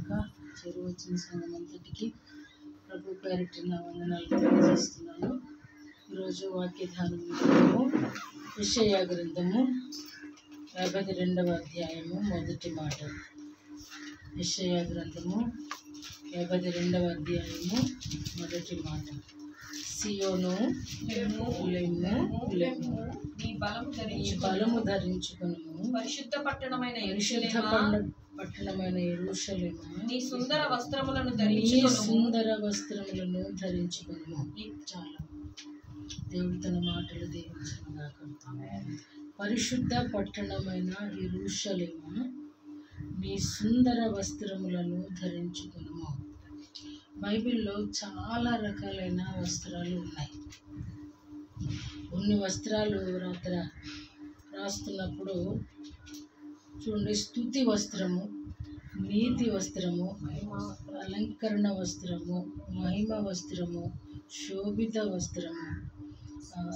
గాక. చేరువచ్చిన సంఘం అంతటికి ప్రభు పేరిట నా వందనాలు తెలియజేస్తున్నాను. ఈరోజు వాక్య ధ్యానము యెషయా గ్రంథము 52వ అధ్యాయము మొదటి మాట. యెషయా గ్రంథము 52వ అధ్యాయము మొదటి మాట. సియోను లెమ్ము లెమ్ము, నీ బలము ధరించుకొనుము, పరిశుద్ధ పట్టణమైన పట్టణమైన యెరూషలేము, నీ సుందర వస్త్రములను ధరించుకొనుము. చాలా దేవుడు తన మాటలు దీవించుగాక. పరిశుద్ధ పట్టణమైన యెరూషలేము, నీ సుందర వస్త్రములను ధరించుకొనుము. బైబిల్లో చాలా రకాలైన వస్త్రాలు ఉన్నాయి. కొన్ని వస్త్రాలు రాస్తున్నప్పుడు చూడండి, స్తుతి వస్త్రము, నీతి వస్త్రము, అలంకరణ వస్త్రము, మహిమ వస్త్రము, శోభిత వస్త్రము,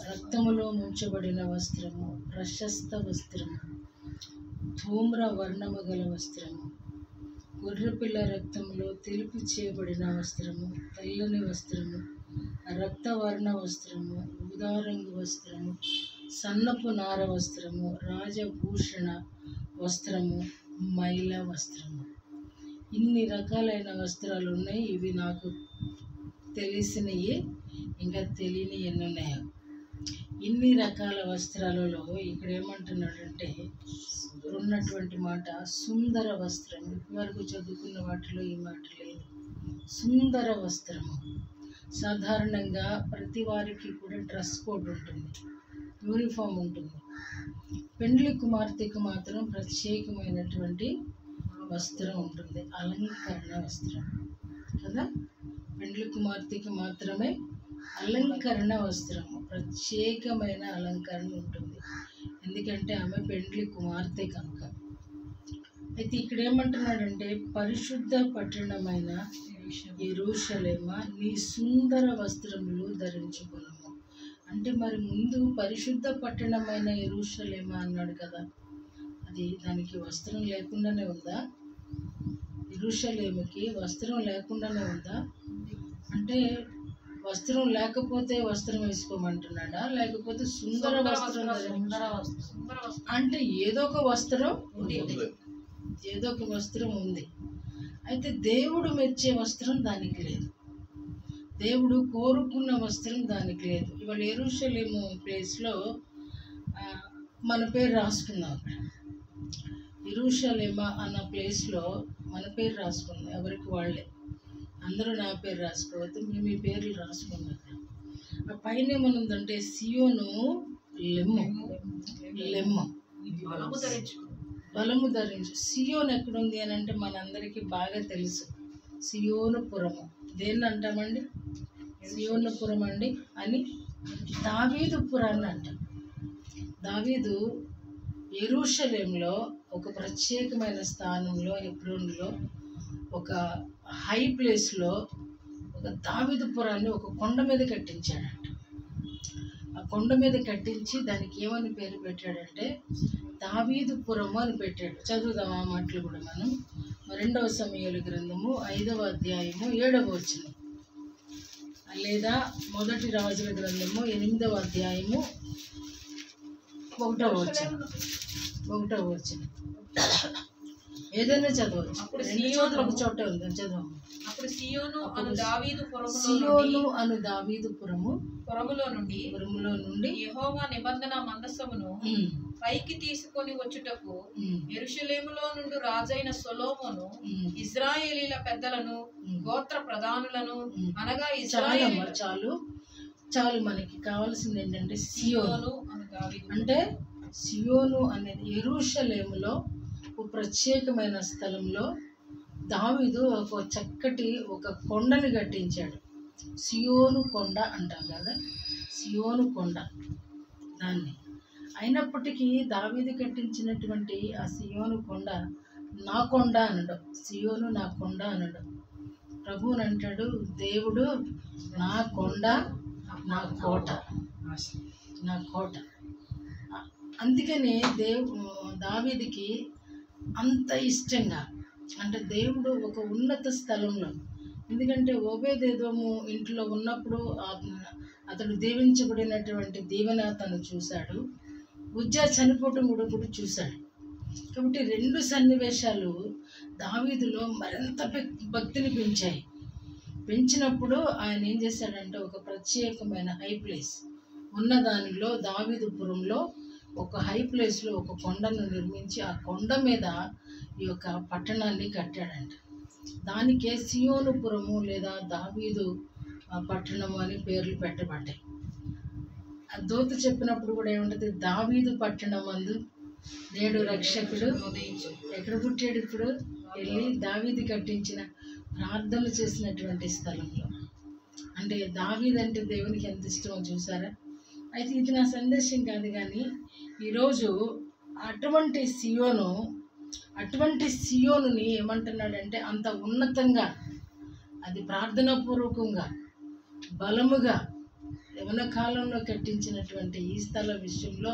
రక్తములో ముంచబడిన వస్త్రము, ప్రశస్త వస్త్రము, ధూమ్ర వర్ణము గల వస్త్రము, గొర్రెపిల్ల రక్తంలో తెలుపు చేయబడిన వస్త్రము, తెల్లని వస్త్రము, రక్తవర్ణ వస్త్రము, ఊదారంగు వస్త్రము, సన్నపు నార వస్త్రము, రాజభూషణ వస్త్రము, మైల వస్త్రము. ఇన్ని రకాలైన వస్త్రాలు ఉన్నాయి. ఇవి నాకు తెలిసినవి, ఇంకా తెలియని ఎన్ని ఉన్నాయో. ఇన్ని రకాల వస్త్రాలలో ఇక్కడ ఏమంటున్నాడంటే, ఉన్నటువంటి మాట సుందర వస్త్రం. ఇప్పటివరకు చదువుకున్న వాటిలో ఈ మాట లేదు. సుందర వస్త్రము. సాధారణంగా ప్రతి వారికి కూడా డ్రెస్ కోడ్ ఉంటుంది, యూనిఫామ్ ఉంటుంది. పెండ్లి కుమార్తెకు మాత్రం ప్రత్యేకమైనటువంటి వస్త్రం ఉంటుంది, అలంకరణ వస్త్రం కదా. పెండ్లి కుమార్తెకి మాత్రమే అలంకరణ వస్త్రము, ప్రత్యేకమైన అలంకరణ ఉంటుంది. ఎందుకంటే ఆమె పెండ్లి కుమార్తె కనుక. అయితే ఇక్కడ ఏమంటున్నాడంటే, పరిశుద్ధ పట్టణమైన యెరూషలేమా, నీ సుందర వస్త్రములు ధరించుకొనుము. అంటే మరి ముందు పరిశుద్ధ పట్టణమైన యెరూషలేమా అన్నాడు కదా, అది దానికి వస్త్రం లేకుండానే ఉందా? యెరూషలేముకి వస్త్రం లేకుండానే ఉందా? అంటే వస్త్రం లేకపోతే వస్త్రం వేసుకోమంటున్నాడా, లేకపోతే సుందర వస్త్రం అంటే ఏదో ఒక వస్త్రం ఉంది. అయితే దేవుడు మెచ్చే వస్త్రం దానికి లేదు, దేవుడు కోరుకున్న వస్త్రం దానికి లేదు. ఇవాళ యెరూషలేము ప్లేస్లో మన పేరు రాసుకుందాం. అక్కడ యెరూషలేమా అన్న ప్లేస్లో మన పేరు రాసుకుందాం, ఎవరికి వాళ్ళే. అందరూ నా పేరు రాసుకోవద్దు, మేము మీ పేర్లు రాసుకున్నాం. ఆ పైన ఏమనుందంటే, సియోను లెమ్ము, బలము ధరించు. సియోన్ ఎక్కడుంది అని అంటే మనందరికీ బాగా తెలుసు, సియోనుపురము. దేన్ని అంటామండి? సియోనుపురం అండి అని దావీదుపురాన్ని అంటాం. దావీదు యెరూషలేంలో ఒక ప్రత్యేకమైన స్థానంలో, హెబ్రోనులో ఒక హై ప్లేస్లో ఒక దావీదుపురాన్ని ఒక కొండ మీద కట్టించాడంట. ఆ కొండ మీద కట్టించి దానికి ఏమని పేరు పెట్టాడంటే దావీదుపురము అని పెట్టాడు. చదువుదాం ఆ మాటలు కూడా మనం. 2వ సమూయేలు గ్రంథము 5వ అధ్యాయము 7వ వచనం, లేదా 1 రాజుల గ్రంథము 8వ అధ్యాయము 1వ వచనం. ఏదైనా చదవచ్చు. అప్పుడు సియోను ఒక చోట ఉంది, చదవం. అప్పుడు సియోను అను దావీదుపురము పురములో నుండి యెహోవా నిబంధన మందసమును పైకి తీసుకొని వచ్చుటకు యెరూషలేములో నుండి రాజైన సొలొమోను ఇశ్రాయేలీల పెద్దలను, గోత్ర ప్రధానులను, అనగా ఇశ్రాయేలు. చాలు మనకి కావాల్సింది ఏంటంటే సియోను అంటే, సియోను అనేది యెరూషలేములో ఒక ప్రత్యేకమైన స్థలంలో దావీదు ఒక చక్కటి ఒక కొండని కట్టించాడు. సియోను కొండ అంటాం కదా, సియోను కొండ దాన్ని. అయినప్పటికీ దావీదు కట్టించినటువంటి ఆ సియోను కొండ నా కొండ అనడు, సియోను నా కొండ అనడు. ప్రభువుని అంటాడు, దేవుడు నా కొండ, నా కోట, నా కోట. అందుకనే దావీదుకి అంత ఇష్టంగా అంటే దేవుడు ఒక ఉన్నత స్థలంలో, ఎందుకంటే ఓబేదెదోము ఇంట్లో ఉన్నప్పుడు అతడు దీవించబడినటువంటి దీవెన తను చూశాడు, ఉజ్జా చనిపోవటం కూడా చూశాడు. కాబట్టి రెండు సన్నివేశాలు దావీదులో మరింత భక్తిని పెంచినప్పుడు ఆయన ఏం చేశాడంటే ఒక ప్రత్యేకమైన హై ప్లేస్ ఉన్న దానిలో దావీదుపురంలో ఒక హై ప్లేస్లో ఒక కొండను నిర్మించి ఆ కొండ మీద ఈ యొక్క పట్టణాన్ని కట్టాడంట. దానికే సియోనుపురము లేదా దావీదు పట్టణము అని పేర్లు పెట్టబడ్డాయి. ఆ దూత చెప్పినప్పుడు కూడా ఏముంటుంది, దావీదు పట్టణం అందు నేడు రక్షకుడు ఎక్కడ పుట్టాడు, ఇప్పుడు వెళ్ళి దావీదు కట్టించిన ప్రార్థన చేసినటువంటి స్థలంలో. అంటే దావీదు అంటే దేవునికి ఎంత ఇష్టమో చూసారా. అయితే ఇది నా సందేశం కాదు, కానీ ఈరోజు అటువంటి సియోనుని ఏమంటున్నాడంటే అంత ఉన్నతంగా, అది ప్రార్థనాపూర్వకంగా బలముగా యవన కాలంలో కట్టించినటువంటి ఈ స్థల విషయంలో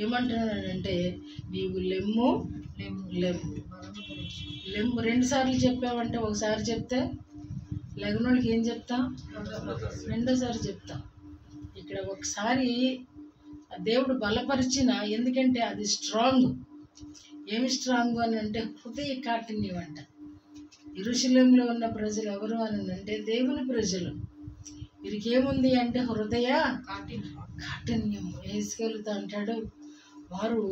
ఏమంటున్నాడంటే నీవు లెమ్ము రెండుసార్లు చెప్పావంటే, ఒకసారి చెప్తే లెగనోడికి ఏం చెప్తాం, రెండోసారి చెప్తాం. ఇక్కడ ఒకసారి దేవుడు బలపరిచిన, ఎందుకంటే అది స్ట్రాంగ్. ఏమి స్ట్రాంగ్ అని అంటే హృదయ కాఠిన్యం అంట. యెరూషలేములో ఉన్న ప్రజలు ఎవరు అని అంటే దేవుని ప్రజలు. వీరికి ఏముంది అంటే హృదయ కాఠిన్యం. యేసుకెళ్తా అంటాడు, వారు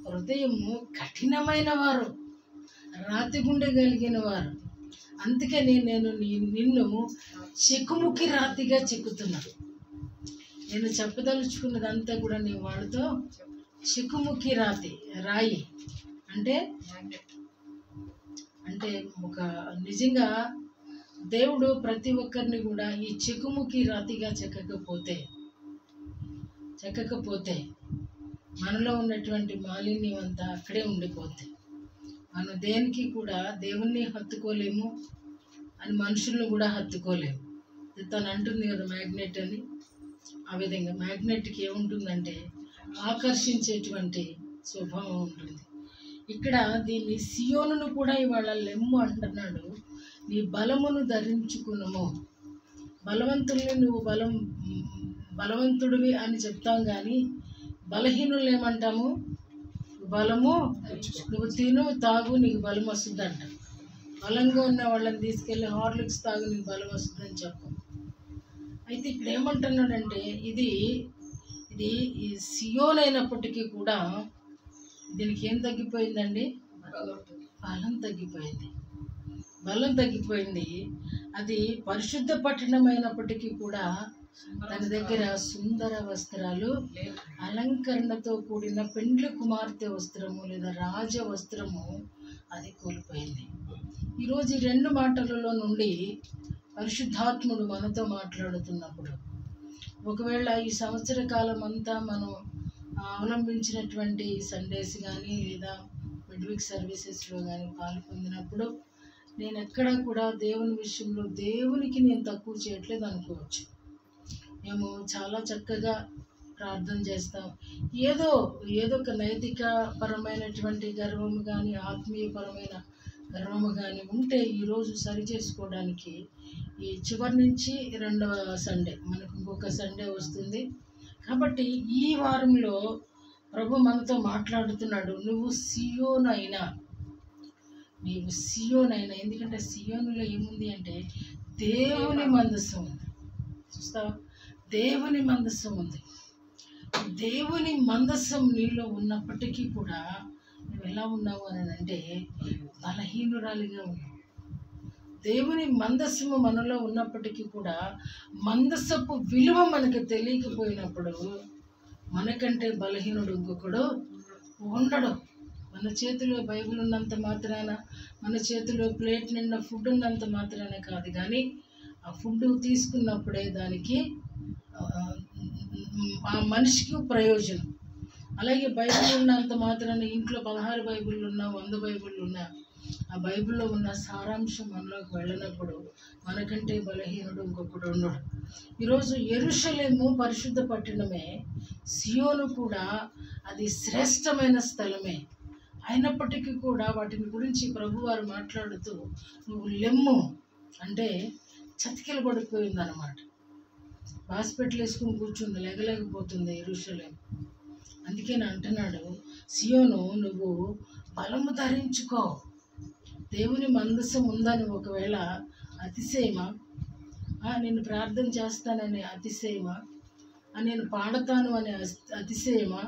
హృదయము కఠినమైన వారు, రాతి గుండె కలిగిన వారు. అందుకని నేను నిన్ను చెక్కుముక్కి రాతిగా చెక్కుతున్నాను. నేను చెప్పదలుచుకున్నదంతా కూడా నీ వాళ్ళతో చెక్కుముక్కి రాయి అంటే ఒక నిజంగా దేవుడు ప్రతి ఒక్కరిని కూడా ఈ చెక్కుముక్కి రాతిగా చెక్కకపోతే మనలో ఉన్నటువంటి మాలిన్యం అంతా అక్కడే ఉండిపోతుంది. మనం దేనికి కూడా దేవుణ్ణి హత్తుకోలేము అని మనుషులను కూడా హత్తుకోలేము. తను అంటుంది కదా మ్యాగ్నెట్ అని. ఆ విధంగా మ్యాగ్నెట్కి ఏముంటుందంటే ఆకర్షించేటువంటి స్వభావం ఉంటుంది. ఇక్కడ దీన్ని సియోనును కూడా ఇవాళ లెమ్ము అంటున్నాడు. నీ బలమును ధరించుకునుము. బలవంతుల్ని నువ్వు బలవంతుడివి అని చెప్తాం, కానీ బలహీనులు ఏమంటాము, బలము నువ్వు తిను తాగు నీకు బలం వస్తుందంట. బలంగా ఉన్న వాళ్ళని తీసుకెళ్ళి హార్లిక్స్ తాగు నీకు బలం వస్తుందని చెప్పు. అయితే ఇక్కడ ఏమంటున్నాడంటే ఇది ఈ సియోన్ అయినప్పటికీ కూడా దీనికి ఏం తగ్గిపోయిందండి, బలం తగ్గిపోయింది. అది పరిశుద్ధ పట్టణం అయినప్పటికీ కూడా తన దగ్గర సుందర వస్త్రాలు, అలంకరణతో కూడిన పెండ్లి కుమార్తె వస్త్రము లేదా రాజ వస్త్రము అది కోల్పోయింది. ఈరోజు ఈ రెండు మాటలలో నుండి పరిశుద్ధాత్ముడు మనతో మాట్లాడుతున్నప్పుడు, ఒకవేళ ఈ సంవత్సర కాలం అంతా మనం అవలంబించినటువంటి సండేస్ కానీ లేదా మిడ్వీక్ సర్వీసెస్లో కానీ పాలు పొందినప్పుడు నేను ఎక్కడా కూడా దేవుని విషయంలో దేవునికి నేను తక్కువ చేయట్లేదు అనుకోవచ్చు. మేము చాలా చక్కగా ప్రార్థన చేస్తాం. ఏదో ఒక నైతిక పరమైనటువంటి గర్వము కానీ ఆత్మీయపరమైన గర్వము కానీ ఉంటే ఈరోజు సరి చేసుకోవడానికి ఈ చివరి నుంచి 2వ సండే మనకు ఇంకొక సండే వస్తుంది. కాబట్టి ఈ వారంలో ప్రభు మనతో మాట్లాడుతున్నాడు, నీవు సియోనైనా. ఎందుకంటే సియోనులో ఏముంది అంటే దేవుని మందస్సం ఉంది. చూస్తావా, దేవుని మందస్సం ఉంది. దేవుని మందస్సం నీలో ఉన్నప్పటికీ కూడా నువ్వు ఎలా ఉన్నావు అని అంటే బలహీనురాలిగా ఉన్నావు. దేవుని మందస్సము మనలో ఉన్నప్పటికీ కూడా మందస్సపు విలువ మనకు తెలియకపోయినప్పుడు మనకంటే బలహీనుడు ఇంకొకడు ఉండడు. మన చేతిలో బైబిల్ ఉన్నంత మాత్రాన, మన చేతిలో ప్లేట్ నిండా ఫుడ్ ఉన్నంత మాత్రాన కాదు, కానీ ఆ ఫుడ్ తీసుకున్నప్పుడే దానికి ఆ మనిషికి ప్రయోజనం. అలాగే బైబిల్ ఉన్నంత మాత్రాన ఇంట్లో 16 బైబిళ్ళు ఉన్నా 100 బైబిళ్ళు ఉన్నా ఆ బైబిల్లో ఉన్న సారాంశం మనలోకి వెళ్ళినప్పుడు మనకంటే బలహీనుడు ఇంకొకడు ఉండడు. ఈరోజు యెరూషలేము పరిశుద్ధ పట్టణమే, సియోను కూడా అది శ్రేష్టమైన స్థలమే. అయినప్పటికీ కూడా వాటిని గురించి ప్రభువారు మాట్లాడుతూ నువ్వు లెమ్ము అంటే చతికిల పడిపోయిందన్నమాట. హాస్పిటల్ వేసుకుని కూర్చుంది, లేగలేకపోతుంది యెరూషలేము. అందుకే నేను అంటున్నాడు, సియోను నువ్వు బలము ధరించుకో. దేవుని మందసం ఉందని ఒకవేళ అతిశయమా? నేను ప్రార్థన చేస్తానని అతిశయమా? నేను పాడతాను అనే అతిశయమా?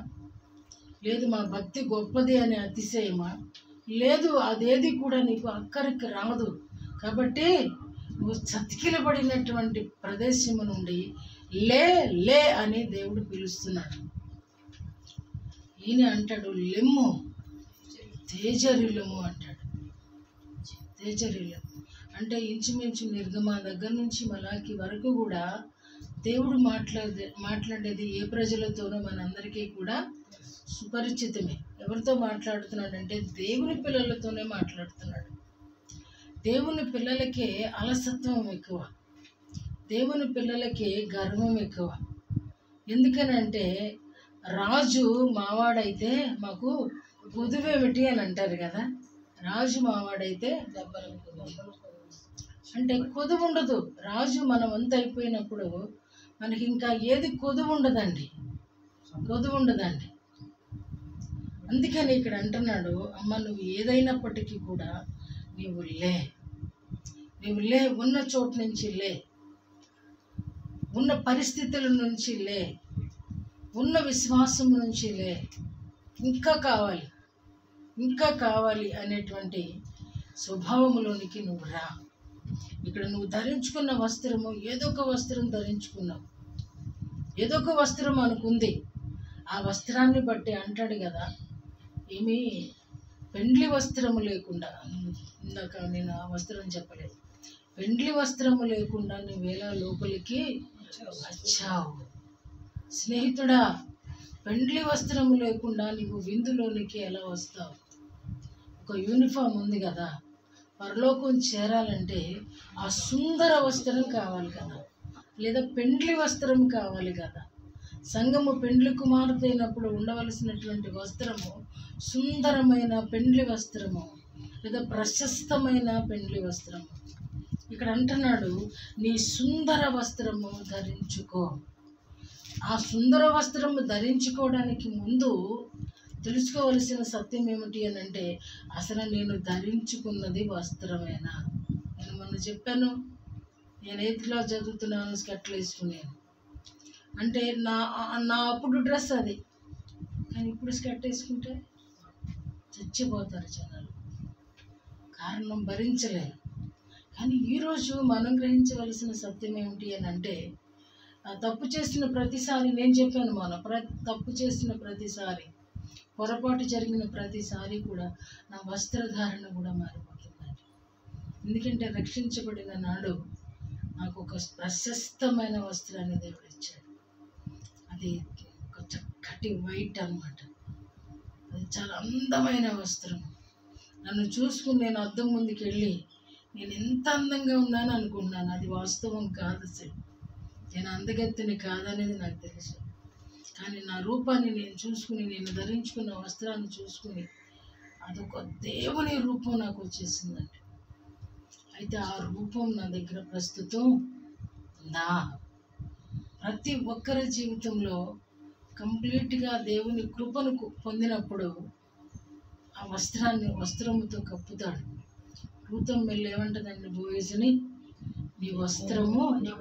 లేదు మా భక్తి గొప్పది అనే అతిశయమా? లేదు, అదేది కూడా నీకు అక్కడికి రాదు. కాబట్టి నువ్వు చతికిలబడినటువంటి ప్రదేశము నుండి లే లే అని దేవుడు పిలుస్తున్నాడు. ఈయన అంటాడు లెమ్ము, తేజరిల్లము అంటాడు. తేజరిల్లము అంటే ఇంచుమించు నిర్గమ దగ్గర నుంచి మలాకి వరకు కూడా దేవుడు మాట్లాడేది ఏ ప్రజలతోనో మనందరికీ కూడా సుపరిచితమే. ఎవరితో మాట్లాడుతున్నాడంటే దేవుని పిల్లలతోనే మాట్లాడుతున్నాడు. దేవుని పిల్లలకే అలసత్వం ఎక్కువ, దేవుని పిల్లలకే గర్వం ఎక్కువ. ఎందుకనంటే రాజు మావాడైతే మాకు కొదువేమిటి అని అంటారు కదా. రాజు మావాడైతే అంటే కొదువు ఉండదు. రాజు మనం అంత అయిపోయినప్పుడు మనకి ఇంకా ఏది కొదువు ఉండదండి, కొదువు ఉండదండి. అందుకని ఇక్కడ అంటున్నాడు, అమ్మ నువ్వు ఏదైనప్పటికీ కూడా నీవు లే, నీవు లే, ఉన్న చోటు నుంచి లే, ఉన్న పరిస్థితుల నుంచి లే, ఉన్న విశ్వాసం నుంచి లే, ఇంకా కావాలి, ఇంకా కావాలి అనేటువంటి స్వభావంలోనికి నువ్వు రా. ఇక్కడ నువ్వు ధరించుకున్న వస్త్రము ఏదో ఒక వస్త్రం ధరించుకున్నావు, ఏదో ఒక వస్త్రం అనుకుంది. ఆ వస్త్రాన్ని బట్టి అంటాడు కదా, ఏమీ పెండ్లి వస్త్రము లేకుండా, ఇందాక నేను ఆ వస్త్రం చెప్పలేదు, పెండ్లి వస్త్రము లేకుండా నువ్వేలా లోపలికి వచ్చావు. స్నేహితుడా, పెండ్లి వస్త్రము లేకుండా నీవు విందులోనికి ఎలా వస్తావు? ఒక యూనిఫామ్ ఉంది కదా, పరలోకం చేరాలంటే ఆ సుందర వస్త్రం కావాలి కదా, లేదా పెండ్లి వస్త్రం కావాలి కదా. సంఘము పెండ్లి కుమార్తె అయినప్పుడు ఉండవలసినటువంటి వస్త్రము సుందరమైన పెండ్లి వస్త్రము, లేదా ప్రశస్తమైన పెండ్లి వస్త్రము. ఇక్కడ అంటున్నాడు, నీ సుందర వస్త్రము ధరించుకో. ఆ సుందర వస్త్రము ధరించుకోవడానికి ముందు తెలుసుకోవలసిన సత్యం ఏమిటి అని అంటే, అసలు నేను ధరించుకున్నది వస్త్రమేనా? నేను మొన్న చెప్పాను, నేను 8th క్లాస్ చదువుతున్నాను, స్కర్ట్లు వేసుకున్నాను అంటే నా అప్పుడు డ్రెస్ అది. కానీ ఇప్పుడు స్కర్ట్ వేసుకుంటే చచ్చిపోతారు జనాలు, కారణం భరించలేరు. కానీ ఈరోజు మనం గ్రహించవలసిన సత్యం ఏమిటి అని అంటే, తప్పు చేసిన ప్రతిసారి, నేను చెప్పాను తప్పు చేసిన ప్రతిసారి, పొరపాటు జరిగిన ప్రతిసారి కూడా నా వస్త్రధారణ కూడా మారిపోతుందండి. ఎందుకంటే రక్షించబడిన నాడు నాకు ఒక ప్రశస్తమైన వస్త్రాన్ని దేవుడు ఇచ్చాడు. అది ఒక చక్కటి వైట్ అన్నమాట. అది చాలా అందమైన వస్త్రం. నన్ను చూసుకుని నేను అద్దం ముందుకు వెళ్ళి నేను ఎంత అందంగా ఉన్నాను అనుకున్నాను. అది వాస్తవం కాదు, అసలు నేను అందగత్తెని కాదనేది నాకు తెలుసు. కానీ నా రూపాన్ని నేను చూసుకుని, నేను ధరించుకున్న వస్త్రాన్ని చూసుకుని అదొక దేవుని రూపం నాకు వచ్చేసిందండి. అయితే ఆ రూపం నా దగ్గర ప్రస్తుతం ఉందా? ప్రతి ఒక్కరి జీవితంలో కంప్లీట్గా దేవుని కృపను పొందినప్పుడు ఆ వస్త్రముతో కప్పుతాడు. రూతం వెళ్ళి ఏమంటుందండి బోయజుని, నీ వస్త్రము నీ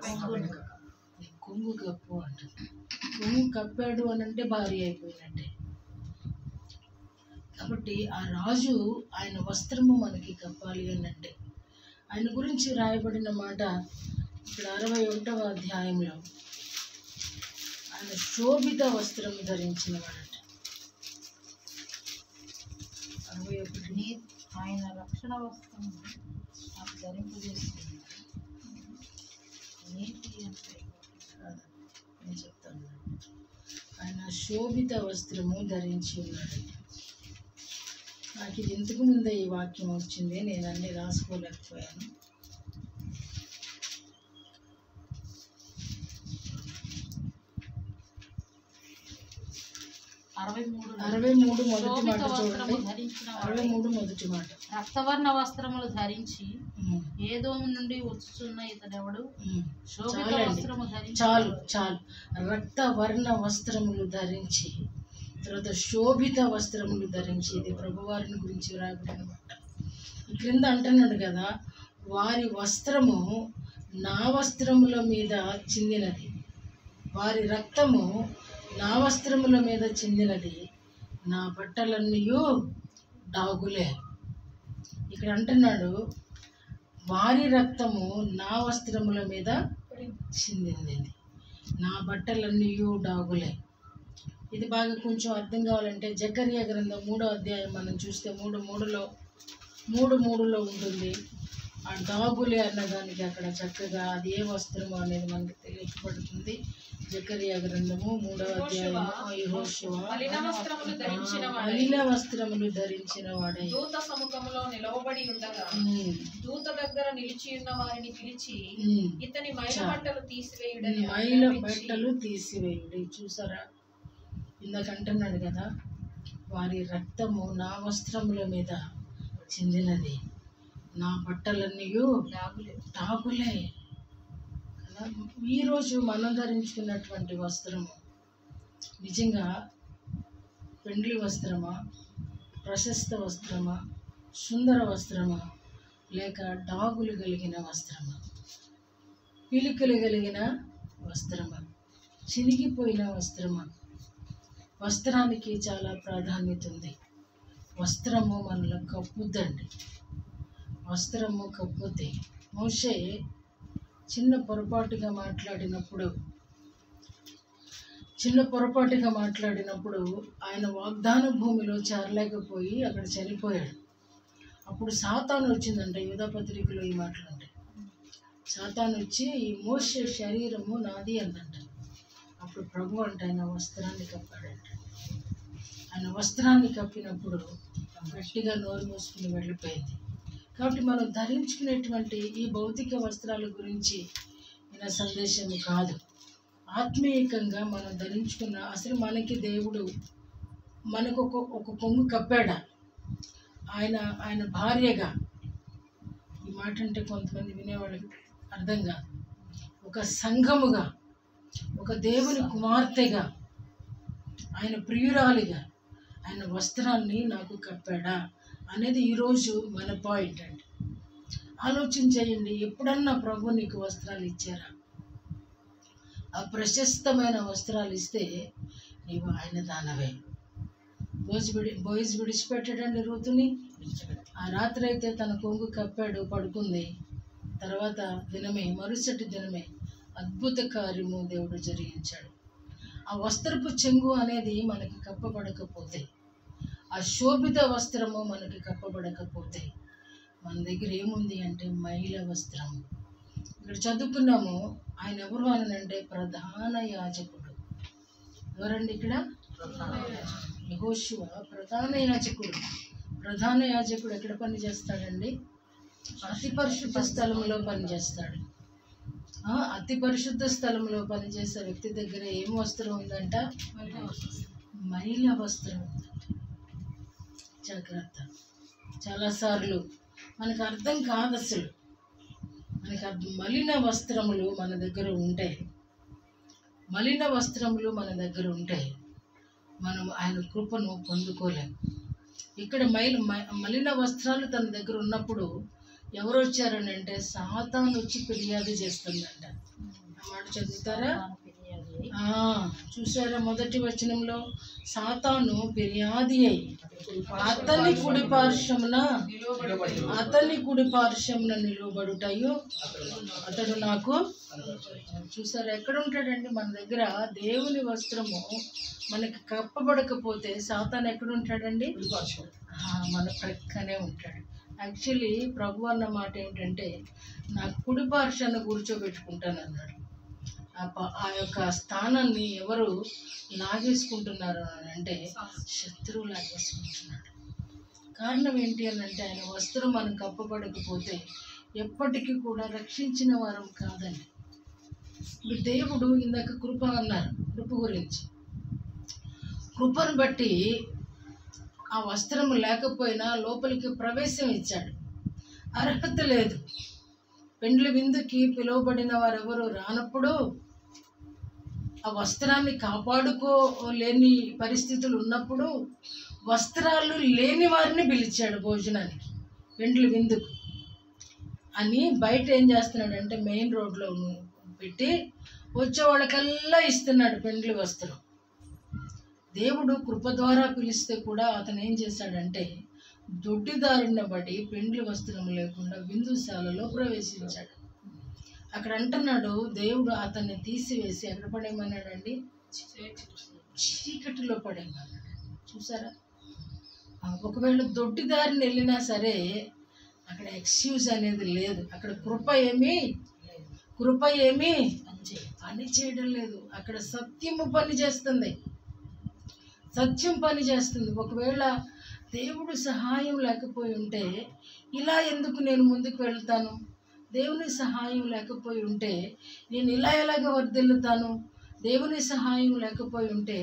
కొంగు కప్పు అంటుంది. కొంగు కప్పాడు అని అంటే భార్య అయిపోయినట్టే. కాబట్టి ఆ రాజు ఆయన వస్త్రము మనకి కప్పాలి అని అంటే, ఆయన గురించి రాయబడిన మాట ఇక్కడ 61వ అధ్యాయంలో, ఆయన శోభిత వస్త్రము ధరించిన వాడట. 61 ఆయన రక్షణ వస్త్రం నాకు ధరింపజేస్తుంది. నీతి అంటే నేను చెప్తాను, ఆయన శోభిత వస్త్రము ధరించి ఉన్నాడు. నాకు ఇది ఇంతకు ముందే ఈ వాక్యం వచ్చింది, నేను అన్నీ రాసుకోలేకపోయాను. 63 మొదటి మాట చూడండి. వస్త్రము ధరించిన 63 మొదటి మాట. రక్తవర్ణ వస్త్రములు ధరించి ఏదోము నుండి వచ్చుచున్న ఇతడెవడు శోభిత చాలండి. వస్త్రము ధరించి చాలు చాలు. రక్తవర్ణ వస్త్రములు ధరించి, తర్వాత శోభిత వస్త్రములు ధరించి, ఇది ప్రభువారిని గురించి రాబడిన మాట. క్రింద అంటున్నాడు కదా, వారి వస్త్రము నా వస్త్రముల మీద చిందినది, వారి రక్తము నా వస్త్రముల మీద చిందినది, నా బట్టలన్నీ డాగులే. ఇక్కడ అంటున్నాడు వారి రక్తము నా వస్త్రముల మీద చిందింది, నా బట్టలన్నీ డాగులే. ఇది బాగా కొంచెం అర్థం కావాలంటే జకర్యా గ్రంథం 3వ అధ్యాయం మనం చూస్తే 3:3లో ఉంటుంది. ఆ డాగులే అన్నదానికి అక్కడ చక్కగా అది ఏ వస్త్రము అనేది మనకు తెలియపడుతుంది. జకర్యా గ్రంథము 3వ అధ్యాయము. యెహోషువ మలిన వస్త్రములు ధరించిన వాడై దూత సముఖములో నిలవబడి ఉండగా దూత దగ్గర నిలిచి ఉన్న వారిని పిలిచి ఇతని మైల బట్టలు తీసివేయుడని మైల బట్టలు తీసివేయుడి. చూసారా, ఇందాక అంటున్నాడు కదా, వారి రక్తము నా వస్త్రముల మీద చిందినది, నా బట్టలన్నీ డాగులే. ఈరోజు మనం ధరించుకున్నటువంటి వస్త్రము నిజంగా పెండ్లి వస్త్రమా, ప్రశస్త వస్త్రమా, సుందర వస్త్రమా, లేక డాగులు కలిగిన వస్త్రమా, పిలికలు కలిగిన వస్త్రమా, చినిగిపోయిన వస్త్రమా? వస్త్రానికి చాలా ప్రాధాన్యత ఉంది. వస్త్రము మనలో కప్పుద్దండి. వస్త్రము కప్పుద్ది. మోషే చిన్న పొరపాటుగా మాట్లాడినప్పుడు ఆయన వాగ్దాన భూమిలో చేరలేకపోయి అక్కడ చనిపోయాడు. అప్పుడు సాతాను వచ్చిందంట. యూదా పత్రికలో ఈ మాటలు ఉంటాయి. సాతాను వచ్చి ఈ మోషే శరీరము నాది అందంట. అప్పుడు ప్రభు అంటే ఆయన వస్త్రాన్ని కప్పాడంట. ఆయన వస్త్రాన్ని కప్పినప్పుడు గట్టిగా నోరు మూసుకుని వెళ్ళిపోయింది. కాబట్టి మనం ధరించుకునేటువంటి ఈ భౌతిక వస్త్రాల గురించి ఈయన సందేశము కాదు. ఆత్మీయంగా మనం ధరించుకున్న అసలు మనకి దేవుడు మనకు ఒక కొంగు కప్పాడా, ఆయన భార్యగా. ఈ మాట అంటే కొంతమంది వినేవాళ్ళకి అర్థం కాదు. ఒక సంఘముగా, ఒక దేవుని కుమార్తెగా, ఆయన ప్రియురాలిగా ఆయన వస్త్రాన్ని నాకు కప్పాడా అనేది ఈరోజు మన పాయింట్ అండి. ఆలోచన చేయండి, ఎప్పుడన్నా ప్రభు నీకు వస్త్రాలు ఇచ్చారా? ఆ ప్రశస్తమైన వస్త్రాలు ఇస్తే నీవు ఆయన దానవే. బోయిస్ విడిచిపెట్టాడండి రూతుని. ఆ రాత్రి అయితే తన కొంగు కప్పాడు, పడుకుంది. తర్వాత మరుసటి దినమే అద్భుత కార్యము దేవుడు జరిగించాడు. ఆ వస్త్రపు చెంగు అనేది మనకి కప్పబడకపోతే, ఆ శోభిత వస్త్రము మనకి కప్పబడకపోతే మన దగ్గర ఏముంది అంటే మైల వస్త్రం. ఇక్కడ చదువుకున్నాము, ఆయన ఎవరు అని అంటే ప్రధాన యాజకుడు. ఎవరండి ఇక్కడ? యెహోషువ ప్రధాన యాజకుడు. ప్రధాన యాజకుడు ఎక్కడ పని చేస్తాడండి? అతి పరిశుద్ధ స్థలంలో పనిచేస్తాడు. అతి పరిశుద్ధ స్థలంలో పనిచేసే వ్యక్తి దగ్గర ఏం వస్త్రం ఉందంట? మైల వస్త్రం ఉందంట. జాగ్రత్త. చాలాసార్లు మనకు అర్థం కాదు. అసలు మనకు మలిన వస్త్రములు మన దగ్గర ఉంటే మనం ఆయన కృపను పొందుకోలేం. ఇక్కడ మలిన వస్త్రాలు తన దగ్గర ఉన్నప్పుడు ఎవరు వచ్చారని అంటే సాతాను వచ్చి ఫిర్యాదు చేస్తుందంట. ఆ మాట చదువుతారా? చూసారా? మొదటి వచనంలో సాతాను ఫిర్యాది అయి అతని కుడి పార్శ్వమున నిలువబడుటయు అతడు నాకు. చూసారా? ఎక్కడ ఉంటాడండి? మన దగ్గర దేవుని వస్త్రము మనకి కప్పబడకపోతే సాతాను ఎక్కడ ఉంటాడండి? మన ప్రక్కనే ఉంటాడు. యాక్చువల్లీ ప్రభు అన్న మాట ఏంటంటే నా కుడి పార్శ్వాన్ని కూర్చోబెట్టుకుంటాను అన్నాడు. ఆ యొక్క స్థానాన్ని ఎవరు లాగేసుకుంటున్నారు అని అంటే శత్రువు లాగేసుకుంటున్నాడు. కారణం ఏంటి అని అంటే ఆయన వస్త్రం మనం కప్పబడకపోతే ఎప్పటికీ కూడా రక్షించిన వారం కాదండి. ఇప్పుడు దేవుడు ఇందాక కృప అన్నారు. కృప గురించి కృపను బట్టి ఆ వస్త్రము లేకపోయినా లోపలికి ప్రవేశం ఇచ్చాడు. అర్హత లేదు. పెండ్లి విందుకి పిలువబడిన వారెవరు రానప్పుడు ఆ వస్త్రాన్ని కాపాడుకోలేని పరిస్థితులు ఉన్నప్పుడు వస్త్రాలు లేని వారిని పిలిచాడు భోజనానికి, పెండ్లి విందుకు అని. బయట ఏం చేస్తున్నాడంటే మెయిన్ రోడ్లో పెట్టి వచ్చే వాళ్ళకల్లా ఇస్తున్నాడు పెండ్లి వస్త్రం. దేవుడు కృప ద్వారా పిలిస్తే కూడా అతను ఏం చేశాడంటే దొడ్డిదారిన బడి పెండ్లి వస్త్రం లేకుండా విందుశాలలో ప్రవేశించాడు. అక్కడ అంటున్నాడు, దేవుడు అతన్ని తీసివేసి ఎక్కడ పడేయమన్నాడండి? చీకటిలో పడేయమన్నాడు. చూసారా? ఒకవేళ దొడ్డిదారిని వెళ్ళినా సరే అక్కడ ఎక్స్క్యూజ్ అనేది లేదు. అక్కడ కృప ఏమీ పని చేయడం లేదు. అక్కడ సత్యము పని చేస్తుంది, సత్యం పని చేస్తుంది. ఒకవేళ దేవుడు సహాయం లేకపోయి ఉంటే ఇలా ఎందుకు నేను ముందుకు వెళ్తాను? దేవుని సహాయం లేకపోయి ఉంటే నేను ఇలా ఎలాగ వర్ధిల్లుతాను? దేవుని సహాయం లేకపోయి ఉంటే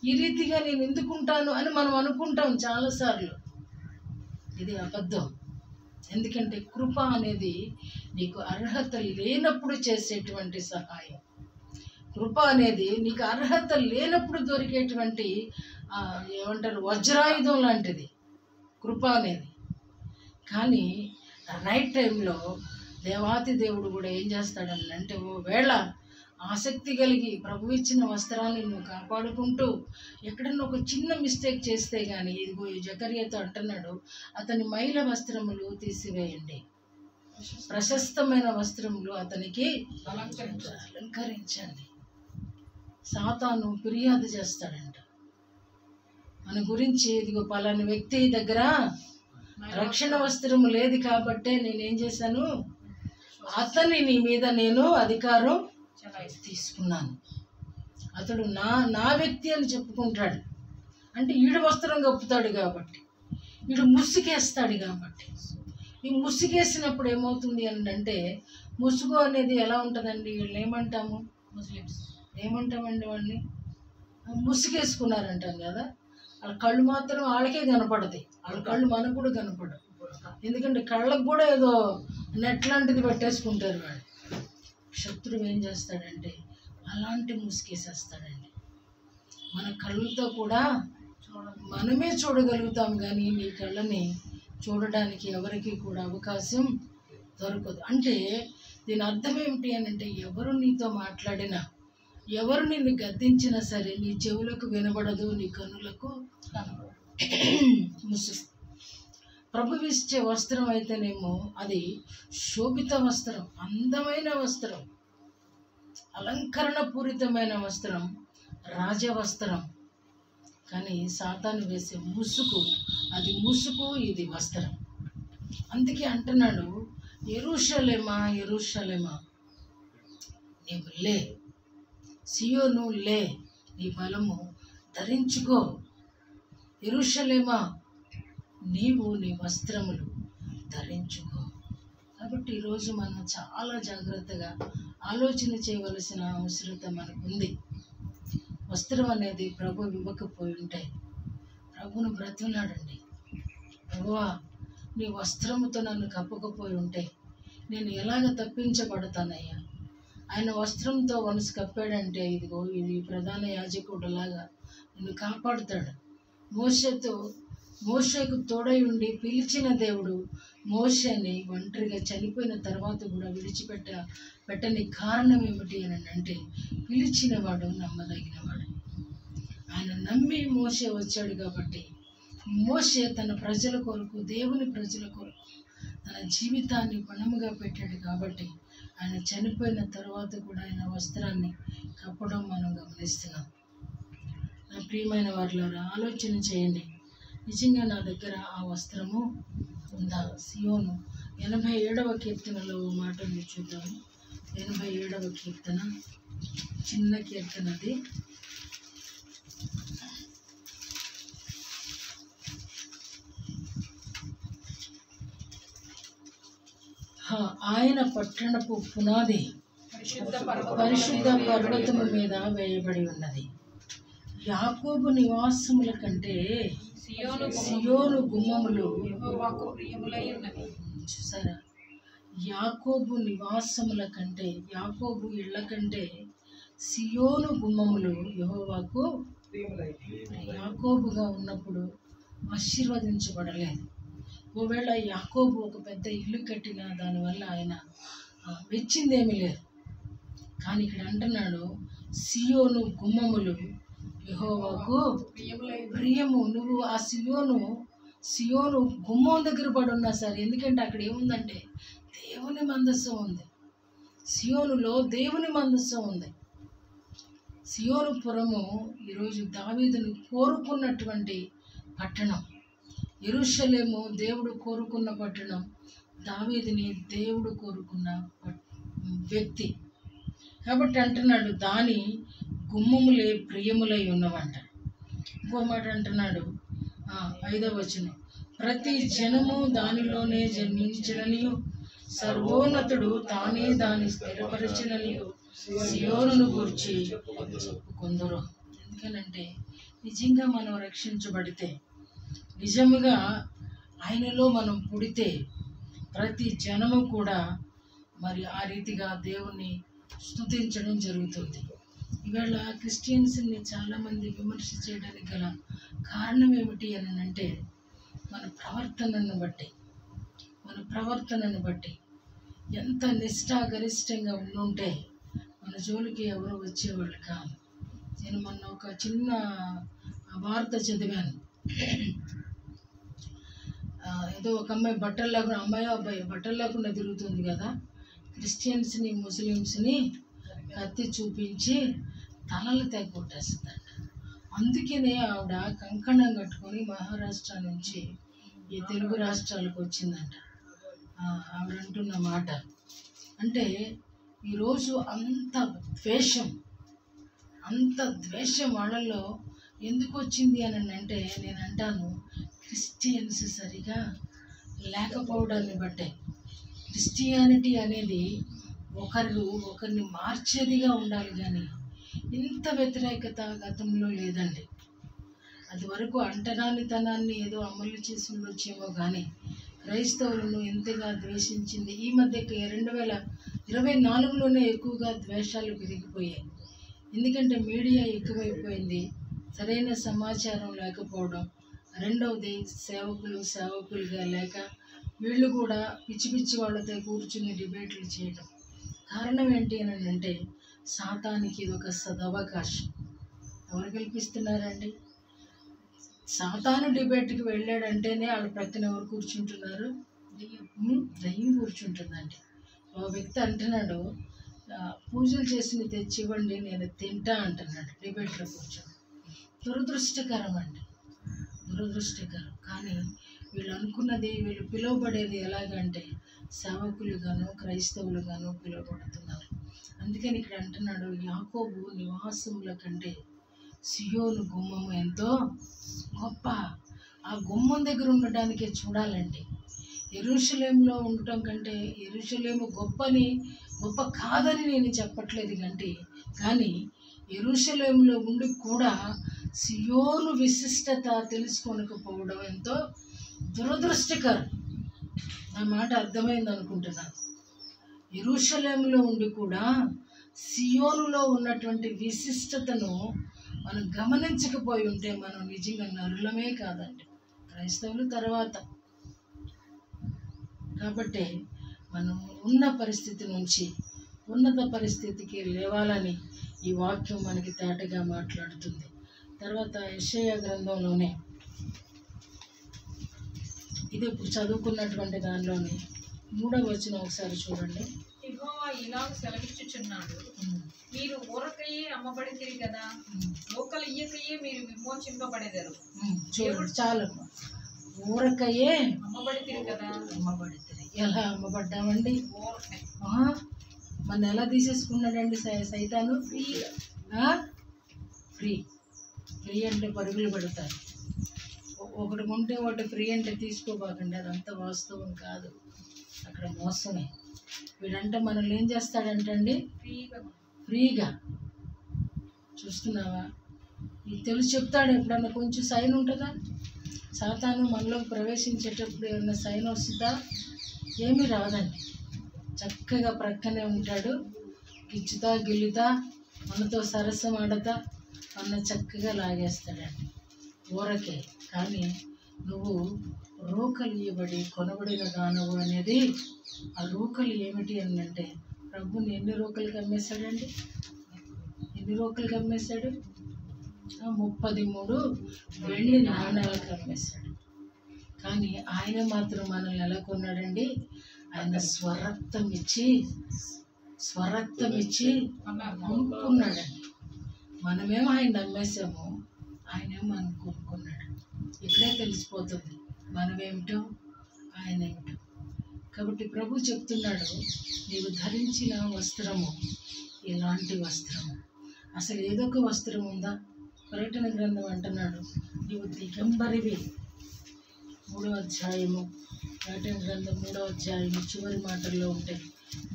ఈ రీతిగా నేను ఎందుకుంటాను అని మనం అనుకుంటాం చాలాసార్లు. ఇది అబద్ధం. ఎందుకంటే కృప అనేది నీకు అర్హత లేనప్పుడు చేసేటువంటి సహాయం. కృప అనేది నీకు అర్హత లేనప్పుడు దొరికేటువంటి ఏమంటారు, వజ్రాయుధం లాంటిది కృప అనేది. కానీ రైట్ టైంలో దేవాతి దేవుడు కూడా ఏం చేస్తాడని అంటే, ఓ వేళ ఆసక్తి కలిగి ప్రభు ఇచ్చిన వస్త్రాన్ని నువ్వు కాపాడుకుంటూ ఎక్కడన్నా ఒక చిన్న మిస్టేక్ చేస్తే కానీ, ఇదిగో ఈ జకర్యాతో అంటున్నాడు, అతని మైల వస్త్రములు తీసివేయండి, ప్రశస్తమైన వస్త్రములు అతనికి అలంకరించండి. సాతాను ఫిర్యాదు చేస్తాడంట మన గురించి, ఇదిగో పలాని వ్యక్తి దగ్గర రక్షణ వస్త్రము లేదు కాబట్టే నేనేం చేశాను, అతన్ని నీ మీద నేను అధికారం తీసుకున్నాను. అతడు నా వ్యక్తి అని చెప్పుకుంటాడు. అంటే ఈడు వస్త్రం కప్పుతాడు కాబట్టి, ఈడు ముసుగేస్తాడు కాబట్టి. ఈ ముసుగేసినప్పుడు ఏమవుతుంది అని అంటే, ముసుగు అనేది ఎలా ఉంటుందండి? వీళ్ళు ఏమంటాము, ముస్లిమ్స్ ఏమంటామండి వాడిని? ముసుగేసుకున్నారంటాం కదా. వాళ్ళ కళ్ళు మాత్రం వాళ్ళకే కనపడతాయి, వాళ్ళ కళ్ళు మనకు కూడా కనపడవు. ఎందుకంటే కళ్ళకు కూడా ఏదో నెట్ లాంటిది పెట్టేసుకుంటారు వాడు. శత్రువు ఏం చేస్తాడంటే అలాంటి ముసుగేసేస్తాడండి. మన కళ్ళతో కూడా మనమే చూడగలుగుతాం, కానీ నీ కళ్ళని చూడడానికి ఎవరికి కూడా అవకాశం దొరకదు. అంటే దీని అర్థం ఏమిటి అని అంటే, ఎవరు నీతో మాట్లాడినా, ఎవరు నిన్ను గద్దించినా సరే నీ చెవులకు వినబడదు, నీ కన్నులకు ముసుగు. ప్రభు ఇచ్చే వస్త్రం అయితేనేమో అది శోభిత వస్త్రం, అందమైన వస్త్రం, అలంకరణ పూరితమైన వస్త్రం, రాజవస్త్రం. కానీ సాతాను వేసే ముసుగు, అది ముసుగు, ఇది వస్త్రం. అందుకే అంటున్నాడు, యెరూషలేమా యెరూషలేమా నీవు లే, సియోను లే, నీ బలము ధరించుకో. యెరూషలేమా నీవు నీ వస్త్రములు ధరించుకో. కాబట్టి ఈరోజు మనం చాలా జాగ్రత్తగా ఆలోచన చేయవలసిన అవసరత మనకుంది. వస్త్రం అనేది ప్రభు ఇవ్వకపోయి ఉంటే ప్రభువును బ్రతిమలాడండి, ప్రభువా నీ వస్త్రముతో నన్ను కప్పకపోయి ఉంటే నేను ఎలాగ తప్పించబడతానయ్యా. ఆయన వస్త్రంతో వనసు కప్పాడంటే ఇదిగో ఇది ప్రధాన యాజకుడులాగా నిన్ను కాపాడుతాడు. మోషేకు తోడై ఉండి పిలిచిన దేవుడు మోషేని ఒంటరిగా చనిపోయిన తర్వాత కూడా పెట్టని కారణం ఏమిటి అని అంటే, పిలిచినవాడు నమ్మదగినవాడు. ఆయన నమ్మి మోషే వచ్చాడు కాబట్టి, మోషే తన ప్రజల కొరకు, దేవుని ప్రజల కొరకు తన జీవితాన్ని పణముగా పెట్టాడు కాబట్టి ఆయన చనిపోయిన తర్వాత కూడా ఆయన వస్త్రాన్ని కప్పడం మనం గమనిస్తున్నాం. నా ప్రియమైన వారిలారా, ఆలోచన చేయండి, నిజంగా నా దగ్గర ఆ వస్త్రము ఉందా? సియోను 87వ కీర్తనలో మాట మీరు చూద్దాము. 87వ కీర్తన, చిన్న కీర్తన అది. ఆయన పట్టణపు పునాది పరిశుద్ధ పర్వతము మీద వేయబడి ఉన్నది. యాకోబు నివాసముల కంటే సియోను గుమ్మములు యెహోవాకు ప్రియములై ఉన్నవి. చూసారా, యాకోబు నివాసముల కంటే, యాకోబు ఇళ్ళ కంటే సియోను గుమ్మములు యెహోవాకు. యాకోబుగా ఉన్నప్పుడు ఆశీర్వదించబడలేదు. ఒకవేళ యాకోబు ఒక పెద్ద ఇల్లు కట్టినా దానివల్ల ఆయన మెచ్చిందేమీ లేదు. కానీ ఇక్కడ అంటున్నాడు సియోను గుమ్మములు యెహోవాకు ప్రియము. నువ్వు ఆ సియోను గుమ్మం దగ్గర పడి ఉన్నా సరే, ఎందుకంటే అక్కడ ఏముందంటే దేవుని మందస్సం ఉంది. సియోనులో దేవుని మందస్సం ఉంది. సియోను పురము ఈరోజు దావీదుని కోరుకున్నటువంటి పట్టణం. యెరూషలేము దేవుడు కోరుకున్న పట్టణం, దావీదుని దేవుడు కోరుకున్న వ్యక్తి. కాబట్టి అంటున్నాడు దాని గుమ్మములే ప్రియములై ఉన్నవంట. ఇంకో మాట అంటున్నాడు 5వ వచనం, ప్రతి జనము దానిలోనే జన్మించిననియు సర్వోన్నతుడు తానే దాన్ని స్థిరపరచిననియు సియోనును గూర్చి చెప్పుకొందురు. ఎందుకనంటే నిజంగా మనం రక్షించబడితే, నిజముగా ఆయనలో మనం పుడితే ప్రతి జనము కూడా మరి ఆ రీతిగా దేవుణ్ణి స్తుతించడం జరుగుతుంది. ఇవాళ క్రిస్టియన్స్ని చాలామంది విమర్శ చేయడానికి గల కారణం ఏమిటి అని అంటే మన ప్రవర్తనను బట్టి ఎంత నిష్ఠాగరిష్టంగా ఉండుంటే మన జోలికి ఎవరు వచ్చేవాళ్ళు కాదు. నేను మొన్న ఒక చిన్న వార్త చదివాను. ఏదో ఒక అమ్మాయి అబ్బాయి బట్టలు లేకుండా తిరుగుతుంది కదా, క్రిస్టియన్స్ని ముస్లిమ్స్ని కత్తి చూపించి తలలు తెగొట్టేస్తుందంట. అందుకనే ఆవిడ కంకణం కట్టుకొని మహారాష్ట్ర నుంచి ఈ తెలుగు రాష్ట్రాలకు వచ్చిందంట. ఆవిడ అంటున్న మాట అంటే ఈరోజు అంత ద్వేషం వాళ్ళల్లో ఎందుకు వచ్చింది అని అంటే నేను అంటాను, క్రిస్టియన్స్ సరిగా లేకపోవడాన్ని బట్టే. క్రిస్టియానిటీ అనేది ఒకరిని మార్చేదిగా ఉండాలి, కానీ ఇంత వ్యతిరేకత గతంలో లేదండి. అది వరకు అంటరానితనాన్ని ఏదో అమలు చేసి ఉండొచ్చేమో, కానీ క్రైస్తవులను ఎంతగా ద్వేషించింది. ఈ మధ్య 2024లోనే ఎక్కువగా ద్వేషాలు పెరిగిపోయాయి. ఎందుకంటే మీడియా ఎక్కువైపోయింది, సరైన సమాచారం లేకపోవడం, రెండవది సేవకులుగా లేక వీళ్ళు కూడా పిచ్చి వాళ్ళతో కూర్చుని డిబేట్లు చేయడం. కారణం ఏంటి అని అంటే సాతానికి ఇది ఒక సదవకాశం. ఎవరు కల్పిస్తున్నారండి? సాతాను డిబేట్కి వెళ్ళాడంటేనే వాళ్ళ ప్రక్కన ఎవరు కూర్చుంటున్నారు? దయ్యం కూర్చుంటుందండి. ఒక వ్యక్తి అంటున్నాడు, పూజలు చేసి తెచ్చి ఇవ్వండి నేను తింటా అంటున్నాడు డిబేట్లో కూర్చొని. దురదృష్టకరం అండి, దురదృష్టకరం. కానీ వీళ్ళు అనుకున్నది, వీళ్ళు పిలువబడేది ఎలాగంటే సేవకులుగాను క్రైస్తవులుగాను పిలువబడుతున్నారు. అందుకని ఇక్కడ అంటున్నాడు యాకోబు నివాసముల కంటే సియోను గుమ్మము ఎంతో గొప్ప. ఆ గుమ్మం దగ్గర ఉండడానికే చూడాలండి. యెరూషలేములో ఉండటం కంటే యెరూషలేము గొప్ప కాదని నేను చెప్పట్లేదు కానీ యెరూషలేములో ఉండి కూడా సియోను విశిష్టత తెలుసుకోనకపోవడం ఎంతో దురదృష్టకరం. నా మాట అర్థమైంది అనుకుంటున్నాను. యెరూషలేములో ఉండి కూడా సియోనులో ఉన్నటువంటి విశిష్టతను మనం గమనించకపోయి ఉంటే మనం నిజంగా నరులమే కాదండి, క్రైస్తవులు తర్వాత. కాబట్టి మనం ఉన్న పరిస్థితి నుంచి ఉన్నత పరిస్థితికి లేవాలని ఈ వాక్యం మనకి తేటగా మాట్లాడుతుంది. తర్వాత యెషయా గ్రంథంలోనే ఇది ఇప్పుడు చదువుకున్నటువంటి దానిలోని 3వ వచనం ఒకసారి చూడండి. యెహోవా ఇలాగ సెలవిచ్చుచున్నాడు, మీరు ఊరకయే అమ్మబడితిరి కదా, లోకల ఇయ్యకయే మీరు విమోచింపబడెదరు. చూడండి, చాలు. ఊరకయే అమ్మబడితిరి కదా. అమ్మబడితిరి. ఎలా అమ్మబడ్డామండి? మన ఎలా తీసేసుకున్నాడండి సైతాను? ఫ్రీ అంటే పరుగులు పెడతారు. ఒకటి కొంటే ఒకటి ఫ్రీ అంటే తీసుకోబాకండి, అదంతా వాస్తవం కాదు, అక్కడ మోసమే. వీడంటే మనల్ని ఏం చేస్తాడంటే అండి, ఫ్రీగా చూస్తున్నావా? నీకు తెలిసి చెప్తాడు. ఎప్పుడన్నా కొంచెం సైన్ ఉంటుందా? సాతాను మనలోకి ప్రవేశించేటప్పుడు ఏమన్నా సైన్ వస్తుందా? ఏమీ రాదండి. చక్కగా ప్రక్కనే ఉంటాడు. గిచ్చుతా గిల్లుతా మనతో సరసం ఆడతా మన చక్కగా లాగేస్తాడండి ఊరకే. కానీ నువ్వు రోకలు ఇవ్వబడి కొనబడిన దానవు అనేది, ఆ రోకలు ఏమిటి అని అంటే, ప్రభుని ఎన్ని రోకలకి అమ్మేశాడండి? ఎన్ని రోకలకి అమ్మేశాడు? 33 వెండి నాణ్యాలకు అమ్మేశాడు. కానీ ఆయన మాత్రం మనల్ని ఎలా కొన్నాడండి? ఆయన స్వరక్తం ఇచ్చి కొనుక్కున్నాడండి. మనమేమో ఆయన నమ్మేసాము, ఆయనేమో మనం కొనుక్కున్నాడు. ఇక్కడే తెలిసిపోతుంది మనమేమిటో ఆయన ఏమిటో. కాబట్టి ప్రభు చెప్తున్నాడు, నీవు ధరించిన వస్త్రము ఇలాంటి వస్త్రము. అసలు ఏదో ఒక వస్త్రం ఉందా? ప్రకటన గ్రంథం అంటున్నాడు, నీవు దిగంబరివి. 3వ అధ్యాయము, ప్రకటన గ్రంథం 3వ అధ్యాయము చివరి మాటల్లో ఉంటాయి,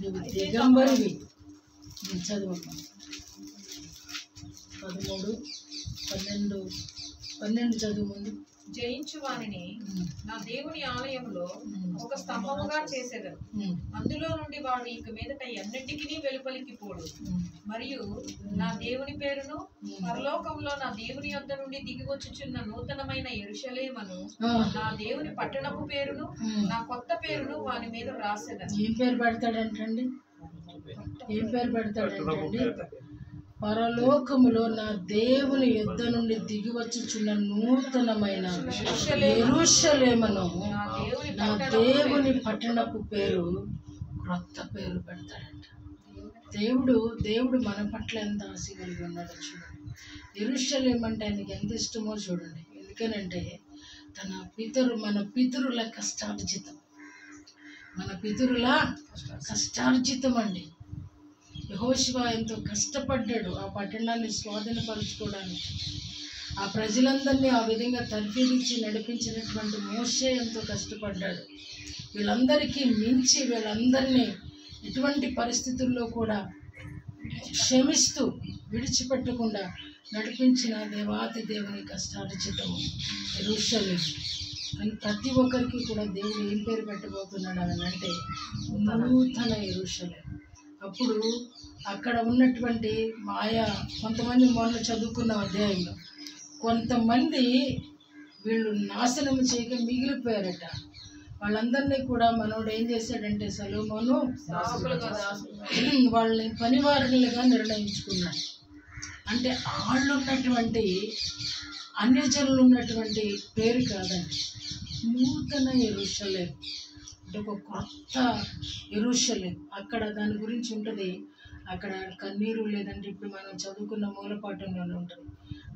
నువ్వు దిగంబరివి. చదవమ్మా. 13, 12 చదువు ముందు. జయించు వానిని నా దేవుని ఆలయంలో ఒక స్తంభముగా చేసేదను. అందులో నుండి వాడు ఇక మీదట ఎన్నటికీ వెలుపలికి పోడు. మరియు నా దేవుని పేరును, పరలోకంలో నా దేవుని యొద్ద నుండి దిగి వచ్చుచున్న నూతనమైన యెరూషలేమును, నా దేవుని పట్టణపు పేరును, నా కొత్త పేరును వాని మీద రాసేదను. ఏం పేరు పెడతాడంటండి? పరలోకములో నా దేవుని యుద్ధ నుండి దిగి వచ్చుచున్న నూతనమైన యెరూషలేమును, నా దేవుని పట్టణపు పేరు, క్రొత్త పేరు పెడతాడంట. దేవుడు మన పట్ల ఎంత ఆశ కలిగి ఉన్నాడో చూడండి. యెరూషలేము అంటే ఆయనకి ఎంత ఇష్టమో చూడండి. ఎందుకనంటే మన పితరుల కష్టార్జితం, కష్టార్జితం అండి. యెహోషువ ఎంతో కష్టపడ్డాడు ఆ పట్టణాన్ని స్వాధీనపరుచుకోవడానికి. ఆ ప్రజలందరినీ ఆ విధంగా తర్ఫీదిచ్చి నడిపించినటువంటి మోషే ఎంతో కష్టపడ్డాడు. వీళ్ళందరికీ మించి వీళ్ళందరినీ ఎటువంటి పరిస్థితుల్లో కూడా క్షమిస్తూ విడిచిపెట్టకుండా నడిపించిన దేవాతి దేవుని కష్టార్జితము యెరూషలేము. కానీ ప్రతి ఒక్కరికి కూడా దేవుడు ఏం పేరు పెట్టబోతున్నాడు అని అంటే, నూతన యెరూషలేము. అప్పుడు అక్కడ ఉన్నటువంటి కొంతమంది మొన్న చదువుకున్న అధ్యాయంలో కొంతమంది వీళ్ళు నాశనం చేయక మిగిలిపోయారట. వాళ్ళందరినీ కూడా మనోడు ఏం చేశాడంటే, సొలొమోను వాళ్ళని పనివారులుగా నిర్ణయించుకున్నాడు. అంటే వాళ్ళు ఉన్నటువంటి అన్యజనులు ఉన్నటువంటి పేరు కాదండి, నూతన యెరూషలేము. అంటే ఒక కొత్త యెరూషలేము. అక్కడ దాని గురించి ఉంటుంది. అక్కడ కన్నీరు లేదంటే, ఇప్పుడు మనం చదువుకున్న మూలపాఠంలోనే ఉంటుంది,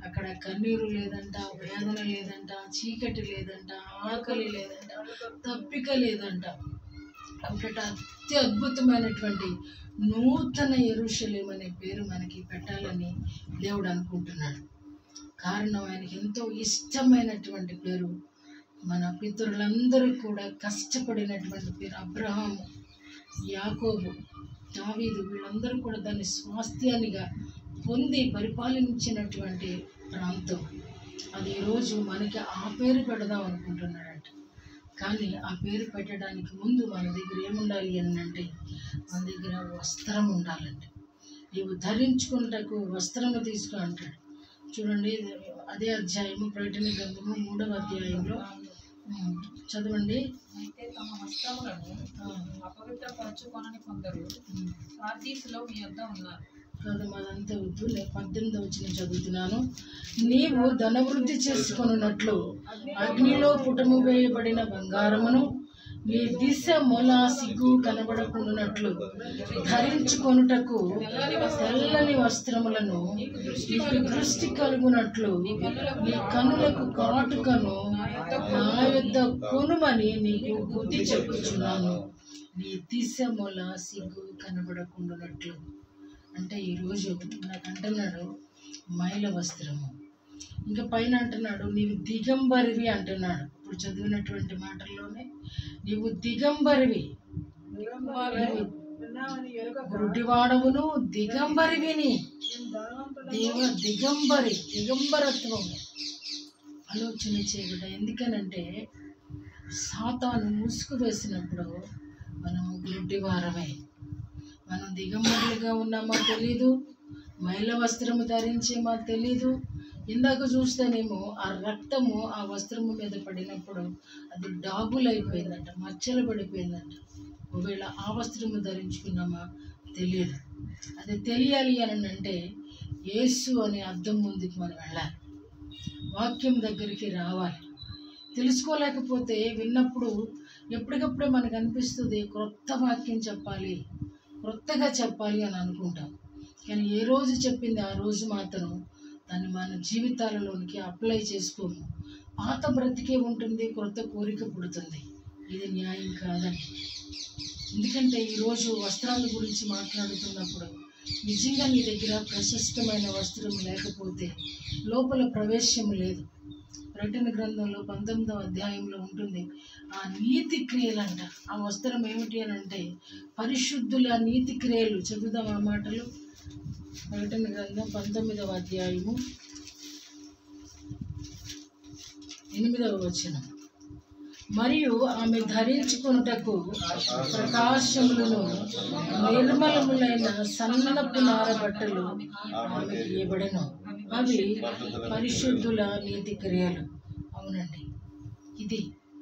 అక్కడ కన్నీరు లేదంట, వేదన లేదంట, చీకటి లేదంట, ఆకలి లేదంట, తప్పిక లేదంట. కాబట్టి అత్యద్భుతమైనటువంటి నూతన యెరూషలేము అనే పేరు మనకి పెట్టాలని దేవుడు అనుకుంటున్నాడు. కారణం ఆయనకి ఎంతో ఇష్టమైనటువంటి పేరు. మన పితరులందరూ కూడా కష్టపడినటువంటి పేరు. అబ్రహాము, యాకోబు, దావీదు వీళ్ళందరూ కూడా దాన్ని స్వాస్థ్యానిగా పొంది పరిపాలించినటువంటి ప్రాంతం అది. ఈరోజు మనకి ఆ పేరు పెడదాం అనుకుంటున్నాడంట. కానీ ఆ పేరు పెట్టడానికి ముందు మన దగ్గర ఏముండాలి అని అంటే, మన దగ్గర వస్త్రం ఉండాలండి. నీవు ధరించుకున్నటకు వస్త్రము తీసుకో అంటాడు. చూడండి, అదే అధ్యాయము, ప్రకటన గ్రంథము 3వ అధ్యాయంలో చదవండి. అయితే తమ వస్త్రములను అపవిత్రపరచుకొనని కొందరు సార్దీసులో మీ యొద్ద ఉన్నారు. కాదు, అదంతా వద్దు. నేను 18వ వచనం చదువుతున్నాను. నీవు ధనవృద్ధి చేసుకొనున్నట్లు అగ్నిలో పుటము వేయబడిన బంగారమును, నీ దిశ మొల సిగ్గు కనబడకుండానట్లు ధరించుకొనుటకు తెల్లని వస్త్రములను, నీకు దృష్టి కలుగునట్లు నీ కనులకు కాటుకను నా యొద్ద కొనుమని నీకు బుద్ధి చెప్పుచున్నాను. నీ దిశ మొల సిగ్గు కనబడకుండానట్లు అంటే, ఈరోజు నాకు అంటున్నాడు మైల వస్త్రము. ఇంకా పైన అంటున్నాడు నీవు దిగంబరివి అంటున్నాడు. ఇప్పుడు చదివినటువంటి మాటల్లోనే నీవు దిగంబరివి, గుడ్డివాడవును దిగంబరివిని. దిగంబరత్వం ఆలోచన చేయబడ్డ. ఎందుకనంటే సాతాను ముసుగు వేసినప్పుడు మనము గుడ్డివారమే. మనం దిగంబరులుగా ఉన్నామో తెలీదు, మైల వస్త్రము ధరించే మాకు తెలీదు. ఇందాక చూస్తేనేమో ఆ రక్తము ఆ వస్త్రము మీద పడినప్పుడు అది డాగులు అయిపోయిందంట, మచ్చలు పడిపోయిందంట. ఒకవేళ ఆ వస్త్రము ధరించుకున్నామా తెలియదు. అది తెలియాలి అని అంటే యేసు అనే అద్దం ముందుకు మనం వెళ్ళాలి, వాక్యం దగ్గరికి రావాలి. తెలుసుకోలేకపోతే విన్నప్పుడు ఎప్పటికప్పుడే మనకు అనిపిస్తుంది క్రొత్త వాక్యం చెప్పాలి, క్రొత్తగా చెప్పాలి అని అనుకుంటాం. కానీ ఏ రోజు చెప్పింది ఆ రోజు మాత్రం దాన్ని మన జీవితాలలోనికి అప్లై చేసుకోము. పాత బ్రతికే ఉంటుంది, క్రొత్త కోరిక పుడుతుంది. ఇది న్యాయం కాదండి. ఎందుకంటే ఈరోజు వస్త్రాల గురించి మాట్లాడుతున్నప్పుడు నిజంగా నీ దగ్గర ప్రశస్తమైన వస్త్రం లేకపోతే లోపల ప్రవేశం లేదు. ప్రకటన గ్రంథంలో 19వ అధ్యాయంలో ఉంటుంది ఆ నీతి క్రియలంట. ఆ వస్త్రం ఏమిటి అని అంటే పరిశుద్ధుల నీతి క్రియలు. చెబుదాం ఆ మాటలు. ప్రకటన గ్రంథం 19వ అధ్యాయము 8వ వచనం. మరియు ఆమె ధరించుకున్నటకు ప్రకాశములను నిర్మలములైన సన్నపు నార బట్టలు ఆమెకి ఇవ్వబడెను. అవి పరిశుద్ధుల నీతి క్రియలు. అవునండి, ఇది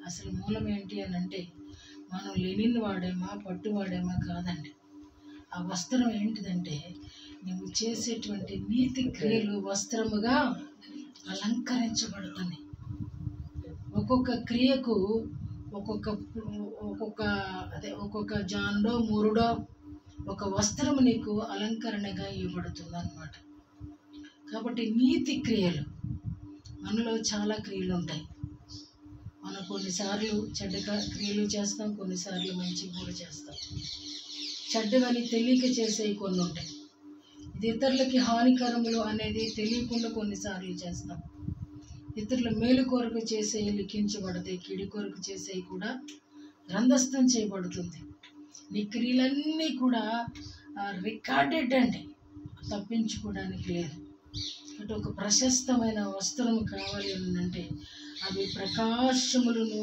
అసలు మూలం ఏంటి అని అంటే మనం లెనిన్ వాడేమా పట్టు వాడేమా కాదండి. ఆ వస్త్రం ఏంటిదంటే నువ్వు చేసేటువంటి నీతి క్రియలు వస్త్రముగా అలంకరించబడుతుంది. ఒక్కొక్క క్రియకు ఒక్కొక్క జాండో మూరుడో ఒక వస్త్రము నీకు అలంకరణగా ఇవ్వబడుతుంది అన్నమాట. కాబట్టి నీతి క్రియలు, మనలో చాలా క్రియలు ఉంటాయి. మనం కొన్నిసార్లు చెడ్డ క్రియలు చేస్తాం, కొన్నిసార్లు మంచి కూడా చేస్తాం. చెడ్డవని తెలియక చేసేవి కొన్ని ఉంటాయి. ఇది ఇతరులకి హానికరములు అనేది తెలియకుండా కొన్నిసార్లు చేస్తాం. ఇతరుల మేలు కొరకు చేసేవి లిఖించబడతాయి, కీడి కొరకు చేసేవి కూడా గ్రంథస్థం చేయబడుతుంది. నీ క్రియలన్నీ కూడా రికార్డెడ్ అండి, తప్పించుకోవడానికి లేదు. అంటే ఒక ప్రశస్తమైన వస్త్రం కావాలి అని అంటే అవి ప్రకాశములను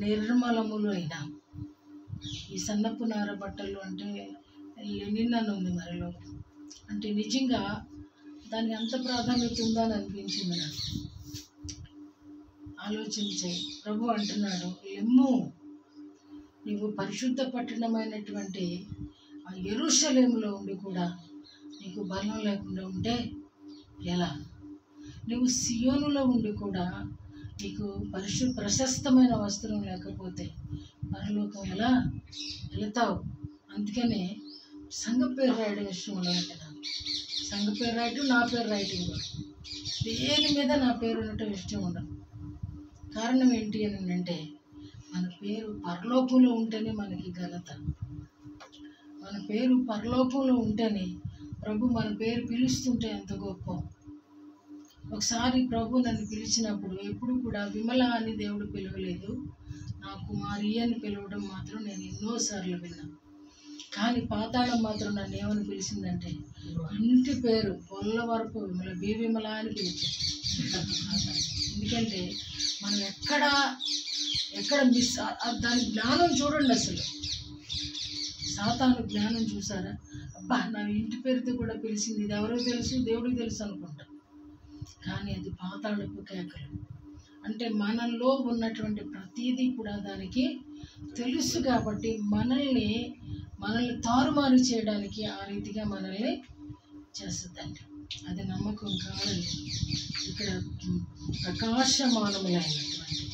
నిర్మలములు అయినా. ఈ సన్నపు నార బట్టలు అంటే లెనిన్ అని ఉంది మరిలో. అంటే నిజంగా దానికి అంత ప్రాధాన్యత ఉందా అని అనిపించింది నాకు. ఆలోచించాయి. ప్రభు అంటున్నాడు, లెమ్ము, నీవు పరిశుద్ధ పట్టణమైనటువంటి ఆ యెరూషలేములో ఉండి కూడా నీకు బలం లేకుండా ఉంటే ఎలా? నువ్వు సియోనులో ఉండి కూడా నీకు ప్రశస్తమైన వస్త్రం లేకపోతే పరలోకం ఎలా వెళతావు? అందుకనే సంఘ పేరు రాయడం ఇష్టం ఉండదంటే నాకు. సంఘ పేరు రాయటం, నా పేరు రైటింగ్ కూడా, దేని మీద నా పేరు ఉండటం ఇష్టం ఉండదు. కారణం ఏంటి అని అంటే మన పేరు పరలోకంలో ఉంటేనే మనకి ఘనత. మన పేరు పరలోకంలో ఉంటేనే ప్రభు మన పేరు పిలుస్తుంటే ఎంత గొప్ప. ఒకసారి ప్రభు నన్ను పిలిచినప్పుడు ఎప్పుడు కూడా విమల అని దేవుడు పిలవలేదు, నా కుమారి అని పిలవడం మాత్రం నేను ఎన్నోసార్లు విన్నాను. కానీ పాతాళం మాత్రం నన్ను ఏమని పిలిచిందంటే ఇంటి పేరు పొల్లవరపు విమల, బి విమల అని పిలిచింది. ఎందుకంటే మనం ఎక్కడ మిస్ దాని జ్ఞానం చూడండి. అసలు సాతాను జ్ఞానం చూసారా? అబ్బా నా ఇంటి పేరుతో కూడా పిలిచింది, ఇది ఎవరో తెలుసు, దేవుడికి తెలుసు అనుకుంటా. కానీ అది పాతాళపు కేకలు. అంటే మనలో ఉన్నటువంటి ప్రతీదీ కూడా దానికి తెలుసు. కాబట్టి మనల్ని తారుమారు చేయడానికి ఆ రీతిగా మనల్ని చేస్తుందండి. అది నమ్మకం కాదండి. ఇక్కడ ప్రకాశమానములైనటువంటి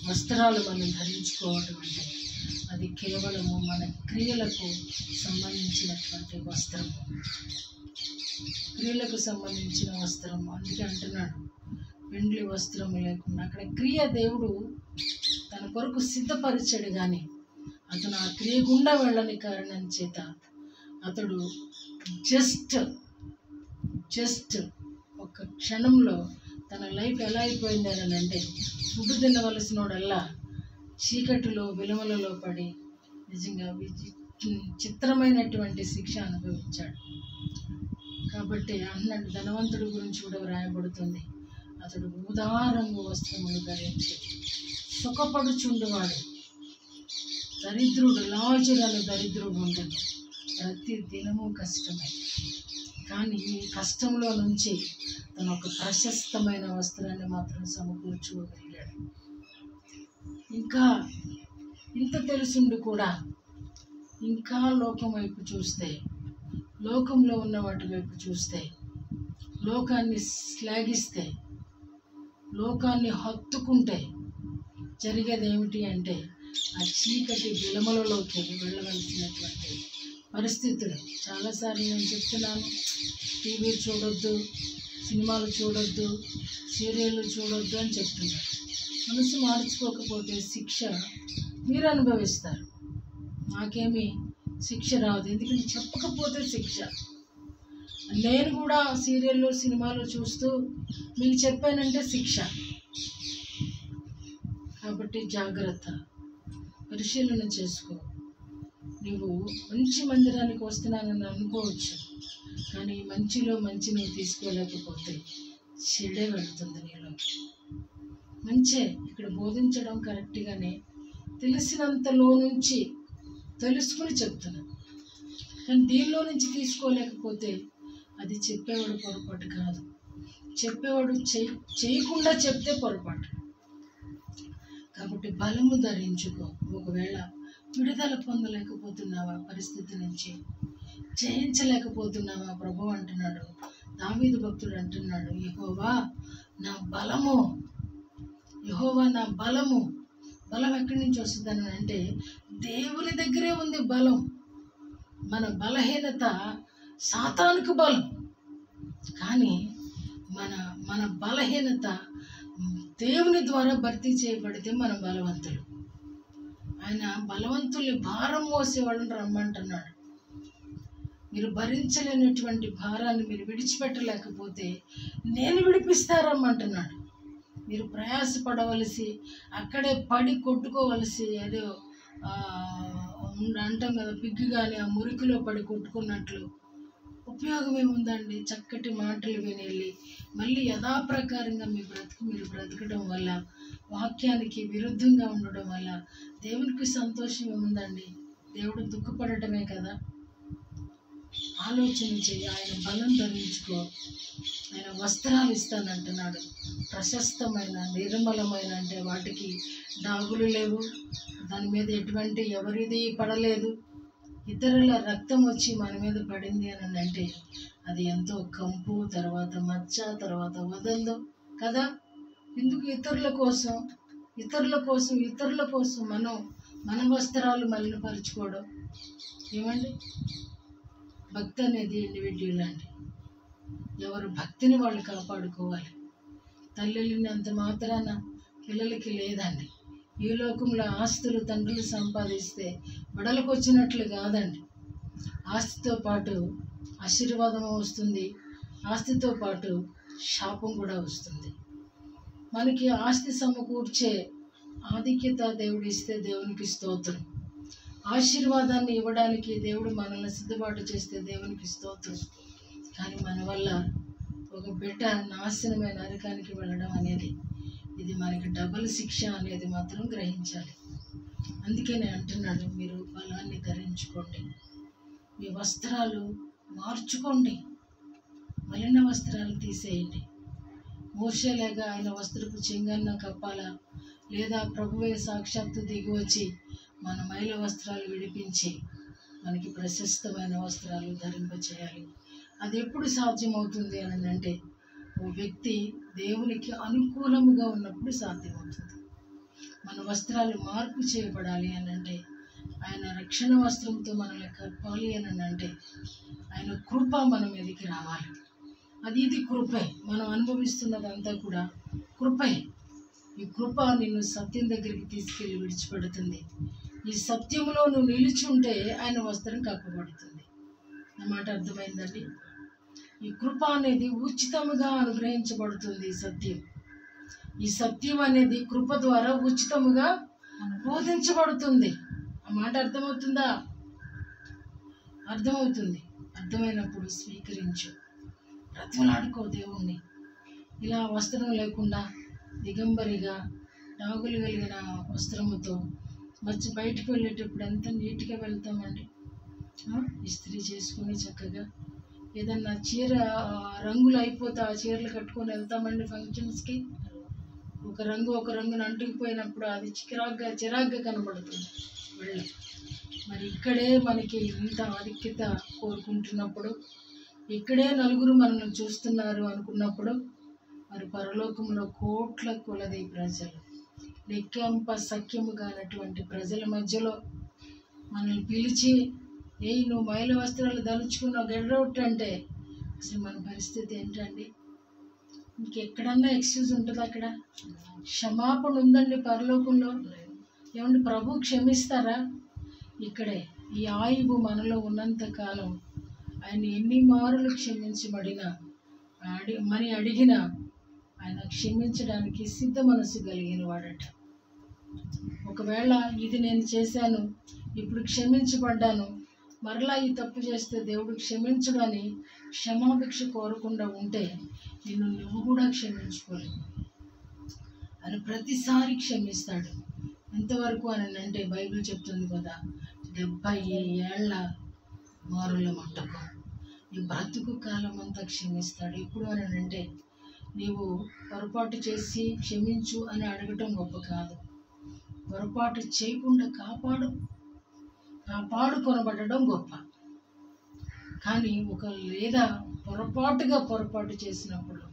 వస్త్రాలు మనం ధరించుకోవటం అంటే అది కేవలము మన క్రియలకు సంబంధించినటువంటి వస్త్రము, క్రియలకు సంబంధించిన వస్త్రము. అందుకే అంటున్నాడు పెండ్లి వస్త్రము లేకుండా. అక్కడ క్రియ దేవుడు తన కొరకు సిద్ధపరిచాడు, కానీ అతను ఆ క్రియ గుండా వెళ్ళని కారణం చేత అతడు జస్ట్ ఒక క్షణంలో తన లైఫ్ ఎలా అయిపోయింది అని అంటే ఫుడ్ తినవలసినోడల్లా చీకటిలో విలువలలో పడి నిజంగా చిత్రమైనటువంటి శిక్ష అనుభవించాడు. కాబట్టి అన్నాడు, ధనవంతుడి గురించి కూడా వ్రాయబడుతుంది, అతడు ఊదా రంగు వస్త్రములు ధరించి సుఖపడుచుండువాడు, దరిద్రుడు లాజరును దరిద్రుడు ఉండను. ప్రతి దినము కష్టమే, కానీ ఈ కష్టంలో నుంచి తను ఒక ప్రశస్తమైన వస్త్రాన్ని మాత్రం సమకూర్చుకోగలిగాడు. ఇంకా ఇంత తెలుసుండి కూడా ఇంకా లోకం వైపు చూస్తే, లోకంలో ఉన్న వాటి వైపు చూస్తే, లోకాన్ని శ్లాఘిస్తే, లోకాన్ని హత్తుకుంటే జరిగేది ఏమిటి అంటే ఆ చీకటి విలమలలోకి వెళ్ళవలసినటువంటి పరిస్థితులు. చాలాసార్లు నేను చెప్తున్నాను, టీవీ చూడొద్దు, సినిమాలు చూడొద్దు, సీరియళ్ళు చూడొద్దు అని చెప్తున్నాను. మనసు మార్చుకోకపోతే శిక్ష మీరు అనుభవిస్తారు. నాకేమీ శిక్ష రాదు, ఎందుకంటే చెప్పకపోతే శిక్ష. నేను కూడా సీరియళ్ళు సినిమాలు చూస్తూ మీకు చెప్పానంటే శిక్ష. కాబట్టి జాగ్రత్త, పరిశీలన చేసుకో. నువ్వు మంచి మందిరానికి వస్తున్నానని అనుకోవచ్చు, కానీ మంచిలో మంచి నువ్వు తీసుకోలేకపోతే చెడే వెళుతుంది నీలో. మంచే ఇక్కడ బోధించడం కరెక్ట్గానే, తెలిసినంతలో నుంచి తెలుసుకుని చెప్తున్నాను. కానీ దీనిలో నుంచి తీసుకోలేకపోతే అది చెప్పేవాడు పొరపాటు కాదు, చెప్పేవాడు చేయకుండా చెప్తే పొరపాటు. కాబట్టి బలము ధరించుకో. ఒకవేళ విడుదల పొందలేకపోతున్నావా, పరిస్థితి నుంచి జయించలేకపోతున్నావా, ప్రభు అంటున్నాడు, దావీదు భక్తుడు అంటున్నాడు, యెహోవా నా బలము, యెహోవా నా బలము. బలం ఎక్కడి నుంచి వస్తుందని అంటే దేవుని దగ్గరే ఉంది బలం. మన బలహీనత సాతానుకు బలం, కానీ మన బలహీనత దేవుని ద్వారా భర్తీ చేయబడితే మనం బలవంతులు. ఆయన బలవంతుల్ని భారం మోసేవాళ్ళని రమ్మంటున్నాడు. మీరు భరించలేనటువంటి భారాన్ని మీరు విడిచిపెట్టలేకపోతే నేను విడిపిస్తారమ్మంటున్నాడు. మీరు ప్రయాసపడవలసి, అక్కడే పడి కొట్టుకోవలసి, ఏదో అంటాం కదా, పిగ్గు కానీ ఆ మురికిలో పడి కొట్టుకున్నట్లు ఉపయోగం ఏముందండి? చక్కటి మాటలు వినేళ్ళి మళ్ళీ యథాప్రకారంగా మీ బ్రతుకు మీరు బ్రతకడం వల్ల, వాక్యానికి విరుద్ధంగా ఉండడం వల్ల దేవునికి సంతోషం ఏముందండి? దేవుడు దుఃఖపడటమే కదా. ఆలోచన చెయ్యి. ఆయన బలం ధరించుకో. ఆయన వస్త్రాలు ఇస్తానంటున్నాడు, ప్రశస్తమైన, నిర్మలమైన, అంటే వాటికి డాగులు లేవు, దాని మీద ఎటువంటి ఎవరిది పడలేదు, ఇతరుల రక్తం వచ్చి మన మీద పడింది అని అంటే అది ఎంతో కంపు, తర్వాత మచ్చ, తర్వాత వదలదు కదా. ఎందుకు? ఇతరుల కోసం మన వస్త్రాలు మలినపరుచుకోవడం ఏమండి? భక్తి అనేది ఇండివిడ్యువల్ అండి. ఎవరు భక్తిని వాళ్ళు కాపాడుకోవాలి. తల్లిని అంత మాత్రాన పిల్లలకి లేదండి. ఈ లోకంలో ఆస్తులు తండ్రులు సంపాదిస్తే బడలకు వచ్చినట్లు కాదండి. ఆస్తితో పాటు ఆశీర్వాదం వస్తుంది, ఆస్తితో పాటు శాపం కూడా వస్తుంది. మనకి ఆస్తి సమకూర్చే ఆధిక్యత దేవుడు ఇస్తే దేవునికి స్తోత్రం. ఆశీర్వాదాన్ని ఇవ్వడానికి దేవుడు మనల్ని సిద్ధపాటు చేస్తే దేవునికి స్తోత్రం. కానీ మన వల్ల ఒక బిడ్డ నాశనమైన నరకానికి వెళ్ళడం అనేది, ఇది మనకి డబుల్ శిక్ష అనేది మాత్రం గ్రహించాలి. అందుకే నేను అంటున్నాడు, మీరు బలాన్ని ధరించుకోండి, మీ వస్త్రాలు మార్చుకోండి, మలిన వస్త్రాలు తీసేయండి. మోషేలాగా ఆయన వస్త్రపు చెంగన్న కప్పాలా, లేదా ప్రభువే సాక్షాత్తు దిగి వచ్చి మన మైల వస్త్రాలు విడిపించి మనకి ప్రశస్తమైన వస్త్రాలు ధరింపచేయాలి. అది ఎప్పుడు సాధ్యమవుతుంది అని అంటే ఓ వ్యక్తి దేవునికి అనుకూలముగా ఉన్నప్పుడు సాధ్యమవుతుంది. మన వస్త్రాలు మార్పు చేయబడాలి అని అంటే, ఆయన రక్షణ వస్త్రంతో మనల్ని కప్పాలి అని అంటే ఆయన కృప మన మీదకి రావాలి. ఇది కృపే. మనం అనుభవిస్తున్నదంతా కూడా కృపే. ఈ కృప నిన్ను సత్యం దగ్గరికి తీసుకెళ్ళి విడిచిపెడుతుంది. ఈ సత్యంలో నువ్వు నిలిచి ఉంటే ఆయన వస్త్రం కప్పబడుతుంది. నా మాట అర్థమైందండి? ఈ కృప అనేది ఉచితముగా అనుగ్రహించబడుతుంది. ఈ సత్యం అనేది కృప ద్వారా ఉచితముగా బోధించబడుతుంది. ఆ మాట అర్థమవుతుందా? అర్థమవుతుంది. అర్థమైనప్పుడు స్వీకరించు, బ్రతిమలాడుకో దేవుణ్ణి. ఇలా వస్త్రం లేకుండా దిగంబరిగా డాగులు కలిగిన వస్త్రముతో బయటికి వెళ్ళేటప్పుడు ఎంత నీట్గా వెళ్తామండి. ఇస్త్రీ చేసుకుని చక్కగా ఏదన్నా చీర రంగులు అయిపోతే ఆ చీరలు కట్టుకొని వెళ్తామండి ఫంక్షన్స్కి. ఒక రంగును అంటుకుపోయినప్పుడు అది చిరాగ్గా కనబడుతుంది వెళ్ళి. మరి ఇక్కడే మనకి ఇంత ఆధిక్యత కోరుకుంటున్నప్పుడు, ఇక్కడే నలుగురు మనల్ని చూస్తున్నారు అనుకున్నప్పుడు, మరి పరలోకంలో కోట్ల కొలది ప్రజలు, లెక్కింప సఖ్యము కానటువంటి ప్రజల మధ్యలో మనల్ని పిలిచి, నువ్వు మైల వస్త్రాలు ధరించుకున్నావు, గెడౌట్ అంటే అసలు మన పరిస్థితి ఏంటండి? ఇంకెక్కడన్నా ఎక్స్క్యూజ్ ఉంటుంది? అక్కడ క్షమాపణ ఉందండి పరలోకంలో? ఏమండి ప్రభు క్షమిస్తారా? ఇక్కడే ఈ ఆయువు మనలో ఉన్నంత కాలం ఆయన ఎన్ని మారులు క్షమించబడినా అడిగినా ఆయన క్షమించడానికి సిద్ధ మనసు కలిగిన వాడట. ఒకవేళ ఇది నేను చేశాను, ఇప్పుడు క్షమించబడ్డాను, మరలా ఈ తప్పు చేస్తే దేవుడు క్షమించడని క్షమాభిక్ష కోరకుండా ఉంటే నువ్వు కూడా క్షమించుకోలేవు. ఆయన ప్రతిసారి క్షమిస్తాడు. ఎంతవరకు అని అంటే బైబిల్ చెప్తుంది కదా, 70 ఏళ్ల మారుల మట్టుకు నీ బ్రతుకు కాలం అంతా క్షమిస్తాడు. ఎప్పుడు అని అంటే నీవు పొరపాటు చేసి క్షమించు అని అడగటం గొప్ప కాదు, పొరపాటు చేయకుండా కాపాడుకొనబడడం గొప్ప. కానీ లేదా పొరపాటు చేసినప్పుడు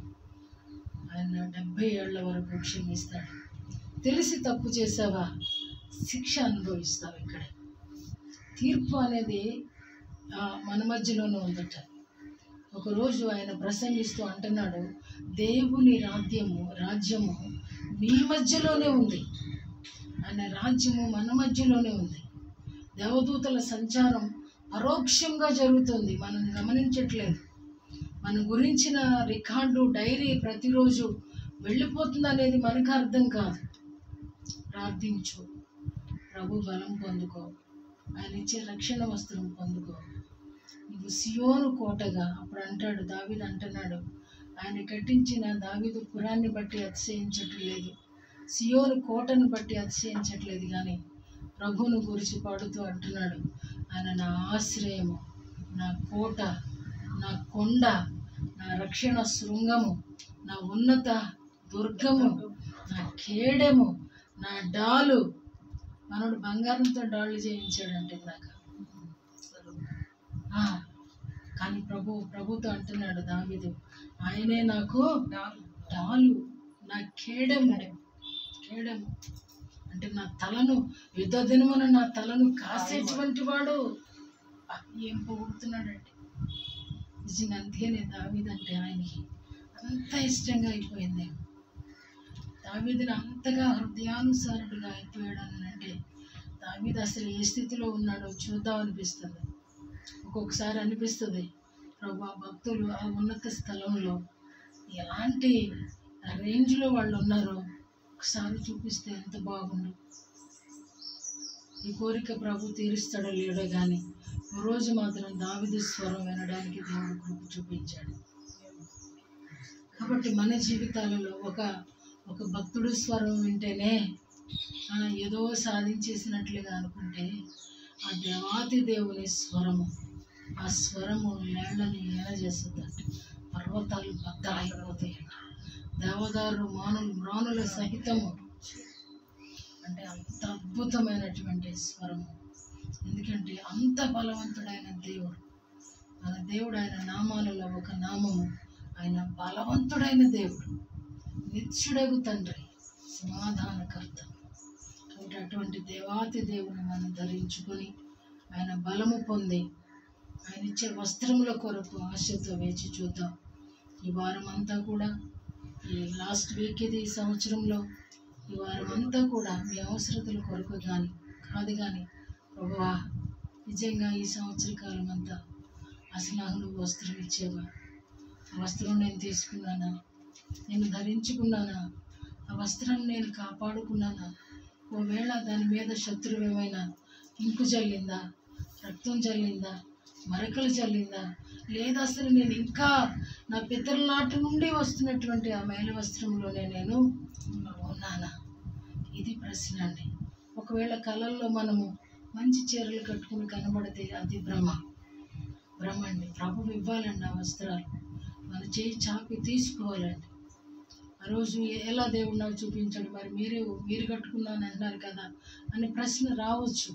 ఆయన 70 ఏళ్ల వరకు క్షమిస్తాడు. తెలిసి తప్పు చేసావా, శిక్ష అనుభవిస్తావు. ఇక్కడే తీర్పు అనేది మన మధ్యలోనే ఉందట. ఒకరోజు ఆయన ప్రసంగిస్తూ అంటున్నాడు, దేవుని రాజ్యము మీ మధ్యలోనే ఉంది. ఆయన రాజ్యము మన మధ్యలోనే ఉంది. దేవదూతల సంచారం పరోక్షంగా జరుగుతుంది, మనం గమనించట్లేదు. మన గురించిన రికార్డు డైరీ ప్రతిరోజు వెళ్ళిపోతుంది అనేది మనకు అర్థం కాదు. ప్రార్థించు, ప్రభు బలం పొందుకో, ఆయన ఇచ్చే రక్షణ వస్త్రం పొందుకో. నీవు సియోను కోటగా, అప్పుడు అంటాడు దావీదు అంటున్నాడు, ఆయన కట్టించిన దావీదు పురాన్ని బట్టి అతిశయించట్లేదు, సియోను కోటను బట్టి అతిశయించట్లేదు, కానీ ప్రభువును గురించి పాడుతూ అంటున్నాడు, ఆయన నా ఆశ్రయము, నా కోట, నా కొండ, నా రక్షణ శృంగము, నా ఉన్నత దుర్గము, నా కేడెము, నా డాలు. మనోడు బంగారంతో డాళ్ళు చేయించాడంటే నాకు. కానీ ప్రభుతో అంటున్నాడు దావీదు, ఆయనే నాకు డాలు, నా కేడెము అంటే నా తలను యుద్ధ దినమున నా తలను కాసేటువంటి వాడు. ఏం పొగుడుతున్నాడంటే నిజంగా. అందుకనే దావీదు అంటే ఆయనకి అంత ఇష్టంగా అయిపోయింది. దావీదుని అంతగా హృదయానుసారుడుగా అయిపోయాడు అని అంటే దావీదు అసలు ఏ స్థితిలో ఉన్నాడో చూద్దాం అనిపిస్తుంది. ఒక్కొక్కసారి అనిపిస్తుంది, ప్రభు భక్తులు ఆ ఉన్నత స్థలంలో ఎలాంటి రేంజ్లో వాళ్ళు ఉన్నారో ఒకసారి చూపిస్తే ఎంత బాగుండు. ఈ కోరిక ప్రభు తీరుస్తాడో లేడో కానీ రోజు మాత్రం దావీదు స్వరం వినడానికి దేవుడు కృప చూపించాడు. కాబట్టి మన జీవితాలలో ఒక భక్తుడు స్వరం వింటేనే ఏదో సాధించేసినట్లుగా అనుకుంటే ఆ దేవాతి దేవుని స్వరము, ఆ స్వరము లేళ్లని ఎలా చేస్తుందంటే పర్వతాలు బద్దలైపోతాయంట, దేవదారు మ్రానుల సహితము. అంటే అంత అద్భుతమైనటువంటి స్వరము. ఎందుకంటే అంత బలవంతుడైన దేవుడు, మన దేవుడు. ఆయన నామాలలో ఒక నామము, ఆయన బలవంతుడైన దేవుడు, నిత్యుడగు తండ్రి, సమాధానకర్త. కాబట్టి అటువంటి దేవాతి దేవుని మనం ధరించుకొని ఆయన బలము పొంది ఆయన ఇచ్చే వస్త్రముల కొరకు ఆశతో వేచి చూద్దాం. ఈ వారం అంతా కూడా, ఈ లాస్ట్ వీక్ ఇది ఈ సంవత్సరంలో, ఈ వారం అంతా కూడా మీ అవసరతల కొరకు కాదు కానీ ప్రభువా, నిజంగా ఈ సంవత్సర కాలం అంతా అసలు నువ్వు వస్త్రం ఇచ్చేవా? ఆ వస్త్రం నేను తీసుకున్నానా? నేను ధరించుకున్నానా? ఆ వస్త్రం నేను కాపాడుకున్నానా? ఒకవేళ దాని మీద శత్రువు ఏమైనా ఇంకు జల్లిందా, రక్తం జల్లిందా, మరకలు చల్లిందా? లేదా అసలు నేను ఇంకా నా పితరుల నాటి నుండి వస్తున్నటువంటి ఆ మేల వస్త్రంలోనే నేను ఉన్నానా? ఇది ప్రశ్న అండి. ఒకవేళ కళల్లో మనము మంచి చీరలు కట్టుకుని కనబడితే అది భ్రమ అండి. ప్రభువు ఇవ్వాలండి ఆ వస్త్రాలు. మన చేయి చాపి తీసుకోవాలండి. ఆ రోజు ఎలా దేవుడు నాకు చూపించాడు, మరి మీరు కట్టుకున్నాను అంటున్నారు కదా అని ప్రశ్న రావచ్చు.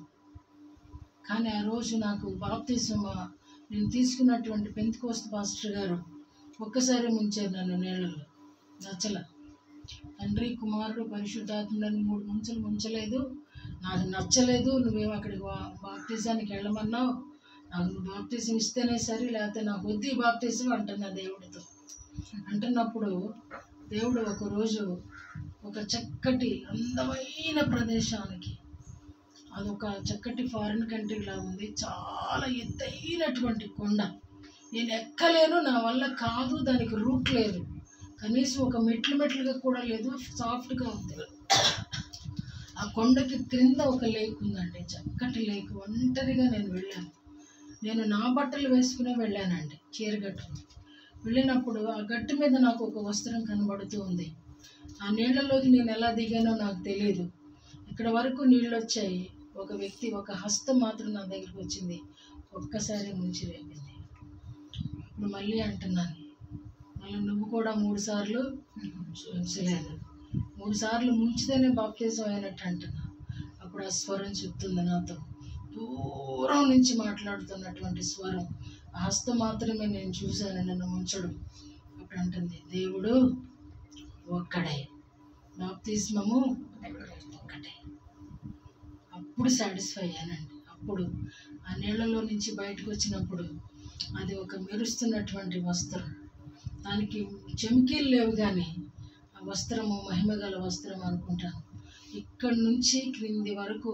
కానీ ఆ రోజు నాకు బాప్తిజం నేను తీసుకున్నటువంటి పెంతెకోస్తు పాస్టర్ గారు ఒక్కసారి ముంచారు నన్ను నీళ్ళలో. తండ్రి, కుమారుడు, పరిశుద్ధాత్ముడని 3 ముంచులు ముంచలేదు. నాకు నచ్చలేదు. నువ్వేమో అక్కడికి బాప్తిజానికి వెళ్ళమన్నావు. నాకు నువ్వు బాప్తిజం ఇస్తేనే సరే, లేకపోతే నాకు వద్దు ఈ బాప్తిజం అంటున్నా దేవుడితో. అంటున్నప్పుడు దేవుడు ఒకరోజు ఒక చక్కటి అందమైన ప్రదేశానికి, అదొక చక్కటి ఫారిన్ కంట్రీలా ఉంది, చాలా ఎత్తైనటువంటి కొండ. నేను ఎక్కలేను, నా వల్ల కాదు, దానికి రూట్ లేదు, కనీసం ఒక మెట్లుగా కూడా లేదు, సాఫ్ట్గా ఉంది. ఆ కొండకి క్రింద ఒక లేక్ ఉందండి, చక్కటి లేక్. ఒంటరిగా నేను వెళ్ళాను. నేను నా బట్టలు వేసుకునే వెళ్ళానండి, చీర కట్టుకుని. వెళ్ళినప్పుడు ఆ గట్టు మీద నాకు ఒక వస్త్రం కనబడుతూ ఉంది. ఆ నీళ్ళలోకి నేను ఎలా దిగానో నాకు తెలియదు. ఇక్కడ వరకు నీళ్ళు వచ్చాయి. ఒక వ్యక్తి ఒక హస్తం మాత్రం నా దగ్గరికి వచ్చింది, ఒక్కసారి ముంచి వేపింది. ఇప్పుడు మళ్ళీ అంటున్నాను, మళ్ళీ నువ్వు కూడా 3 సార్లు ముంచలేదు. 3 సార్లు ముంచితేనే బాప్తిజం అయినట్టు అంటున్నా. అప్పుడు ఆ స్వరం చెప్తుంది నాతో, దూరం నుంచి మాట్లాడుతున్నటువంటి స్వరం. ఆ హస్తం మాత్రమే నేను చూశాను నన్ను ముంచడం. అప్పుడు అంటుంది, దేవుడు ఒక్కడే, బాప్తిస్మము ఒక్కటే. అప్పుడు సాటిస్ఫై అయ్యానండి. అప్పుడు ఆ నీళ్ళలో నుంచి బయటకు వచ్చినప్పుడు అది ఒక మెరుస్తున్నటువంటి వస్త్రం. దానికి చెమికీలు లేవు, కానీ ఆ వస్త్రము మహిమగల వస్త్రం అనుకుంటాను. ఇక్కడి నుంచి క్రింది వరకు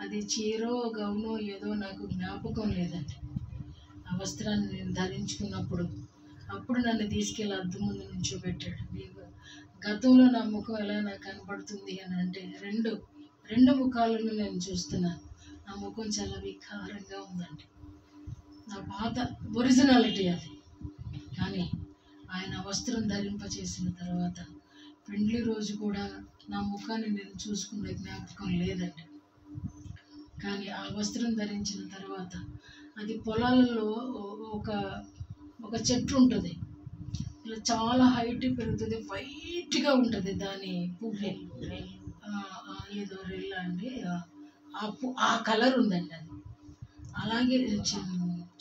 అది చీరో గౌనో ఏదో నాకు జ్ఞాపకం లేదండి. ఆ వస్త్రాన్ని నేను ధరించుకున్నప్పుడు అప్పుడు నన్ను తీసుకెళ్ళి అద్దం ముందు నుంచోబెట్టాడు. నీకు గతంలో నా ముఖం ఎలా నాకు కనపడుతుంది అని అంటే, రెండు ముఖాలను నేను చూస్తున్నాను. నా ముఖం చాలా వికారంగా ఉందండి. నా పాత ఒరిజినాలిటీ అది. కానీ ఆయన వస్త్రం ధరింపచేసిన తర్వాత పెండ్లి రోజు కూడా నా ముఖాన్ని నేను చూసుకునే జ్ఞాపకం లేదండి. కానీ ఆ వస్త్రం ధరించిన తర్వాత అది పొలాలలో ఒక చెట్టు ఉంటుంది, ఇలా చాలా హైట్ పెరుగుతుంది, వైట్గా ఉంటుంది. దాని పువ్వు ఏదో రెల్ల అండి, ఆ కలర్ ఉందండి. అది అలాగే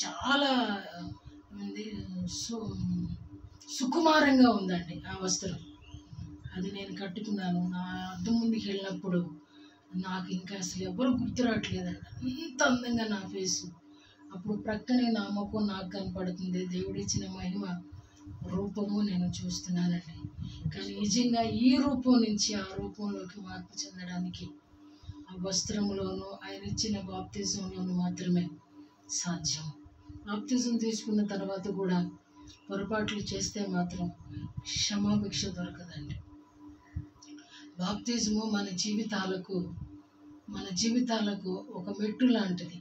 చాలా సుకుమారంగా ఉందండి ఆ వస్త్రం. అది నేను కట్టుకున్నాను. నా అద్దం ముందుకు వెళ్ళినప్పుడు నాకు ఇంకా అసలు ఎవరు గుర్తు రావట్లేదండి, అంత అందంగా నా ఫేసు. అప్పుడు ప్రక్కనే నా ముఖం నాకు కనపడుతుంది. దేవుడిచ్చిన మహిమ రూపము నేను చూస్తున్నానండి. కానీ నిజంగా ఈ రూపం నుంచి ఆ రూపంలోకి మార్పు చెందడానికి ఆ వస్త్రంలోనూ ఆయన ఇచ్చిన బాప్తిజంలోనూ మాత్రమే సాధ్యం. బాప్తిజం తీసుకున్న తర్వాత కూడా పొరపాట్లు చేస్తే మాత్రం క్షమాభిక్ష దొరకదండి. బాప్తిజము మన జీవితాలకు ఒక మెట్టు లాంటిది.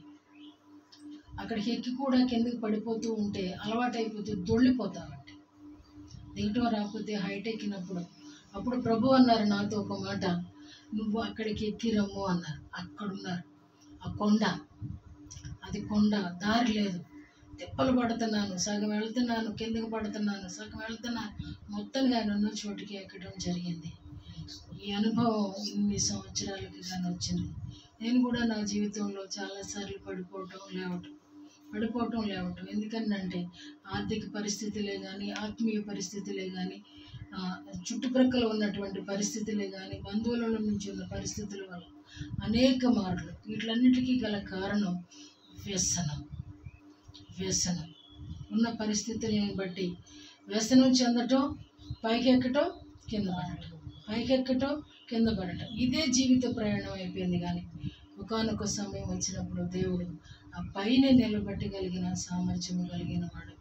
అక్కడికి ఎక్కి కూడా కిందకి పడిపోతూ ఉంటే అలవాటైపోతే దొళ్ళిపోతామండి. దిగటం రాకపోతే హైట్ ఎక్కినప్పుడు అప్పుడు ప్రభు అన్నారు నాతో ఒక మాట, నువ్వు అక్కడికి ఎక్కి రమ్ము అన్నారు. అక్కడున్నారు, ఆ కొండ, అది కొండ, దారి లేదు, తిప్పలు పడుతున్నాను, సగం వెళ్తున్నాను, కిందకి పడుతున్నాను, సగం వెళ్తున్నాను, మొత్తంగా ఆయన ఉన్న చోటుకి ఎక్కడం జరిగింది. ఈ అనుభవం ఇన్ని సంవత్సరాలకి కానీ వచ్చింది. నేను కూడా నా జీవితంలో చాలాసార్లు పడిపోవటం లేవటం. ఎందుకనంటే ఆర్థిక పరిస్థితులే కానీ, ఆత్మీయ పరిస్థితులే కానీ, చుట్టుప్రక్కల ఉన్నటువంటి పరిస్థితులే కానీ, బంధువుల నుంచి ఉన్న పరిస్థితుల వల్ల అనేక మార్లు. వీటిలన్నిటికీ గల కారణం వ్యసనం. ఉన్న పరిస్థితులను బట్టి వ్యసనం చెందటం, పైకెక్కటం, కింద పడటం, ఇదే జీవిత ప్రయాణం అయిపోయింది. కానీ ఒకానొక సమయం వచ్చినప్పుడు దేవుడు ఆ పైన నిలబెట్టగలిగిన సామర్థ్యము కలిగిన వాడు.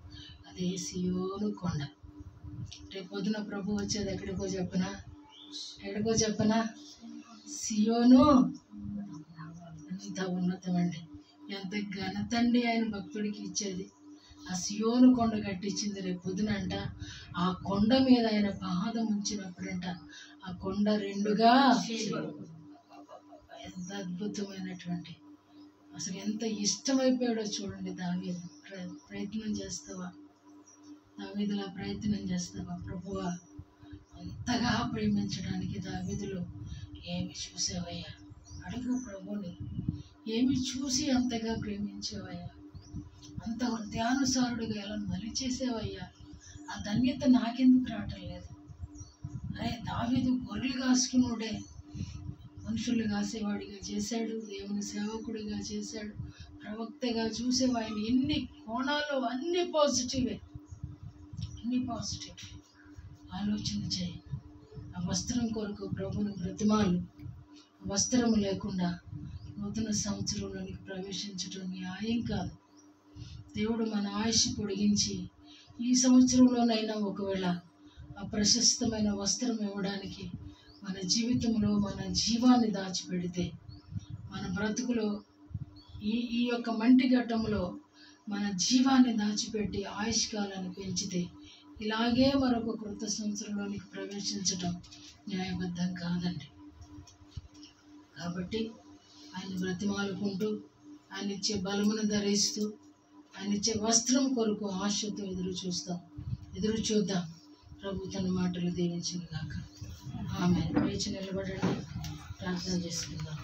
అదే సియోను కొండ. రేపు పొద్దున ప్రభు వచ్చేది ఎక్కడికో చెప్పనా? సియోను అంత ఉన్నతమండి. ఎంత ఘనతండి ఆయన భక్తుడికి ఇచ్చేది. ఆ సియోను కొండ కట్టించింది. రేపు పొద్దునంట ఆ కొండ మీద ఆయన పాదం ఉంచినప్పుడంట ఆ కొండ రెండుగా ఎంత అద్భుతమైనటువంటి, అసలు ఎంత ఇష్టమైపోయాడో చూడండి దావీదు. ప్రయత్నం చేస్తావా? దావీదులా ప్రయత్నం చేస్తావా? ప్రభువా అంతగా ప్రేమించడానికి దావీదులో ఏమి చూసావయ్యా? అడుగు ప్రభుని, ఏమి చూసి అంతగా ప్రేమించావయ్యా? అంత హృదయానుసారుడిగా ఎలా మలిచేసావయ్యా? ఆ ధన్యత నాకెందుకు రావటం లేదు? అరే దావీదు గొర్రెలు కాసుకున్నాడే, మనుషులు కాసేవాడిగా చేశాడు, దేవుని సేవకుడిగా చేశాడు, ప్రవక్తగా చూసేవాడిని. ఎన్ని కోణాలు, అన్ని పాజిటివే, అన్ని పాజిటివ్. ఆలోచన చేయి. ఆ వస్త్రం కొరకు ప్రభుని బ్రతిమాలు. వస్త్రం లేకుండా నూతన సంవత్సరంలోనికి ప్రవేశించడం న్యాయం కాదు. దేవుడు మన ఆయుష్ పొడిగించి ఈ సంవత్సరంలోనైనా ఒకవేళ ఆ ప్రశస్తమైన వస్త్రం ఇవ్వడానికి మన జీవితంలో మన జీవాన్ని దాచిపెడితే, మన బ్రతుకులో ఈ యొక్క మంటి ఘట్టంలో మన జీవాన్ని దాచిపెట్టి ఆయుష్కాలాన్ని పెంచితే ఇలాగే మరొక కృత సంవత్సరంలోనికి ప్రవేశించడం న్యాయబద్ధం కాదండి. కాబట్టి ఆయన బ్రతిమాలుకుంటూ, ఆయన ఇచ్చే బలమును ధరిస్తూ, ఆయన ఇచ్చే వస్త్రం కొరకు ఆశతో ఎదురు చూద్దాం. ప్రభు తన మాటలు దీవించును గాక. ఆమేన్. లేచి నిలబడండి, ప్రార్థన చేసుకుందాం.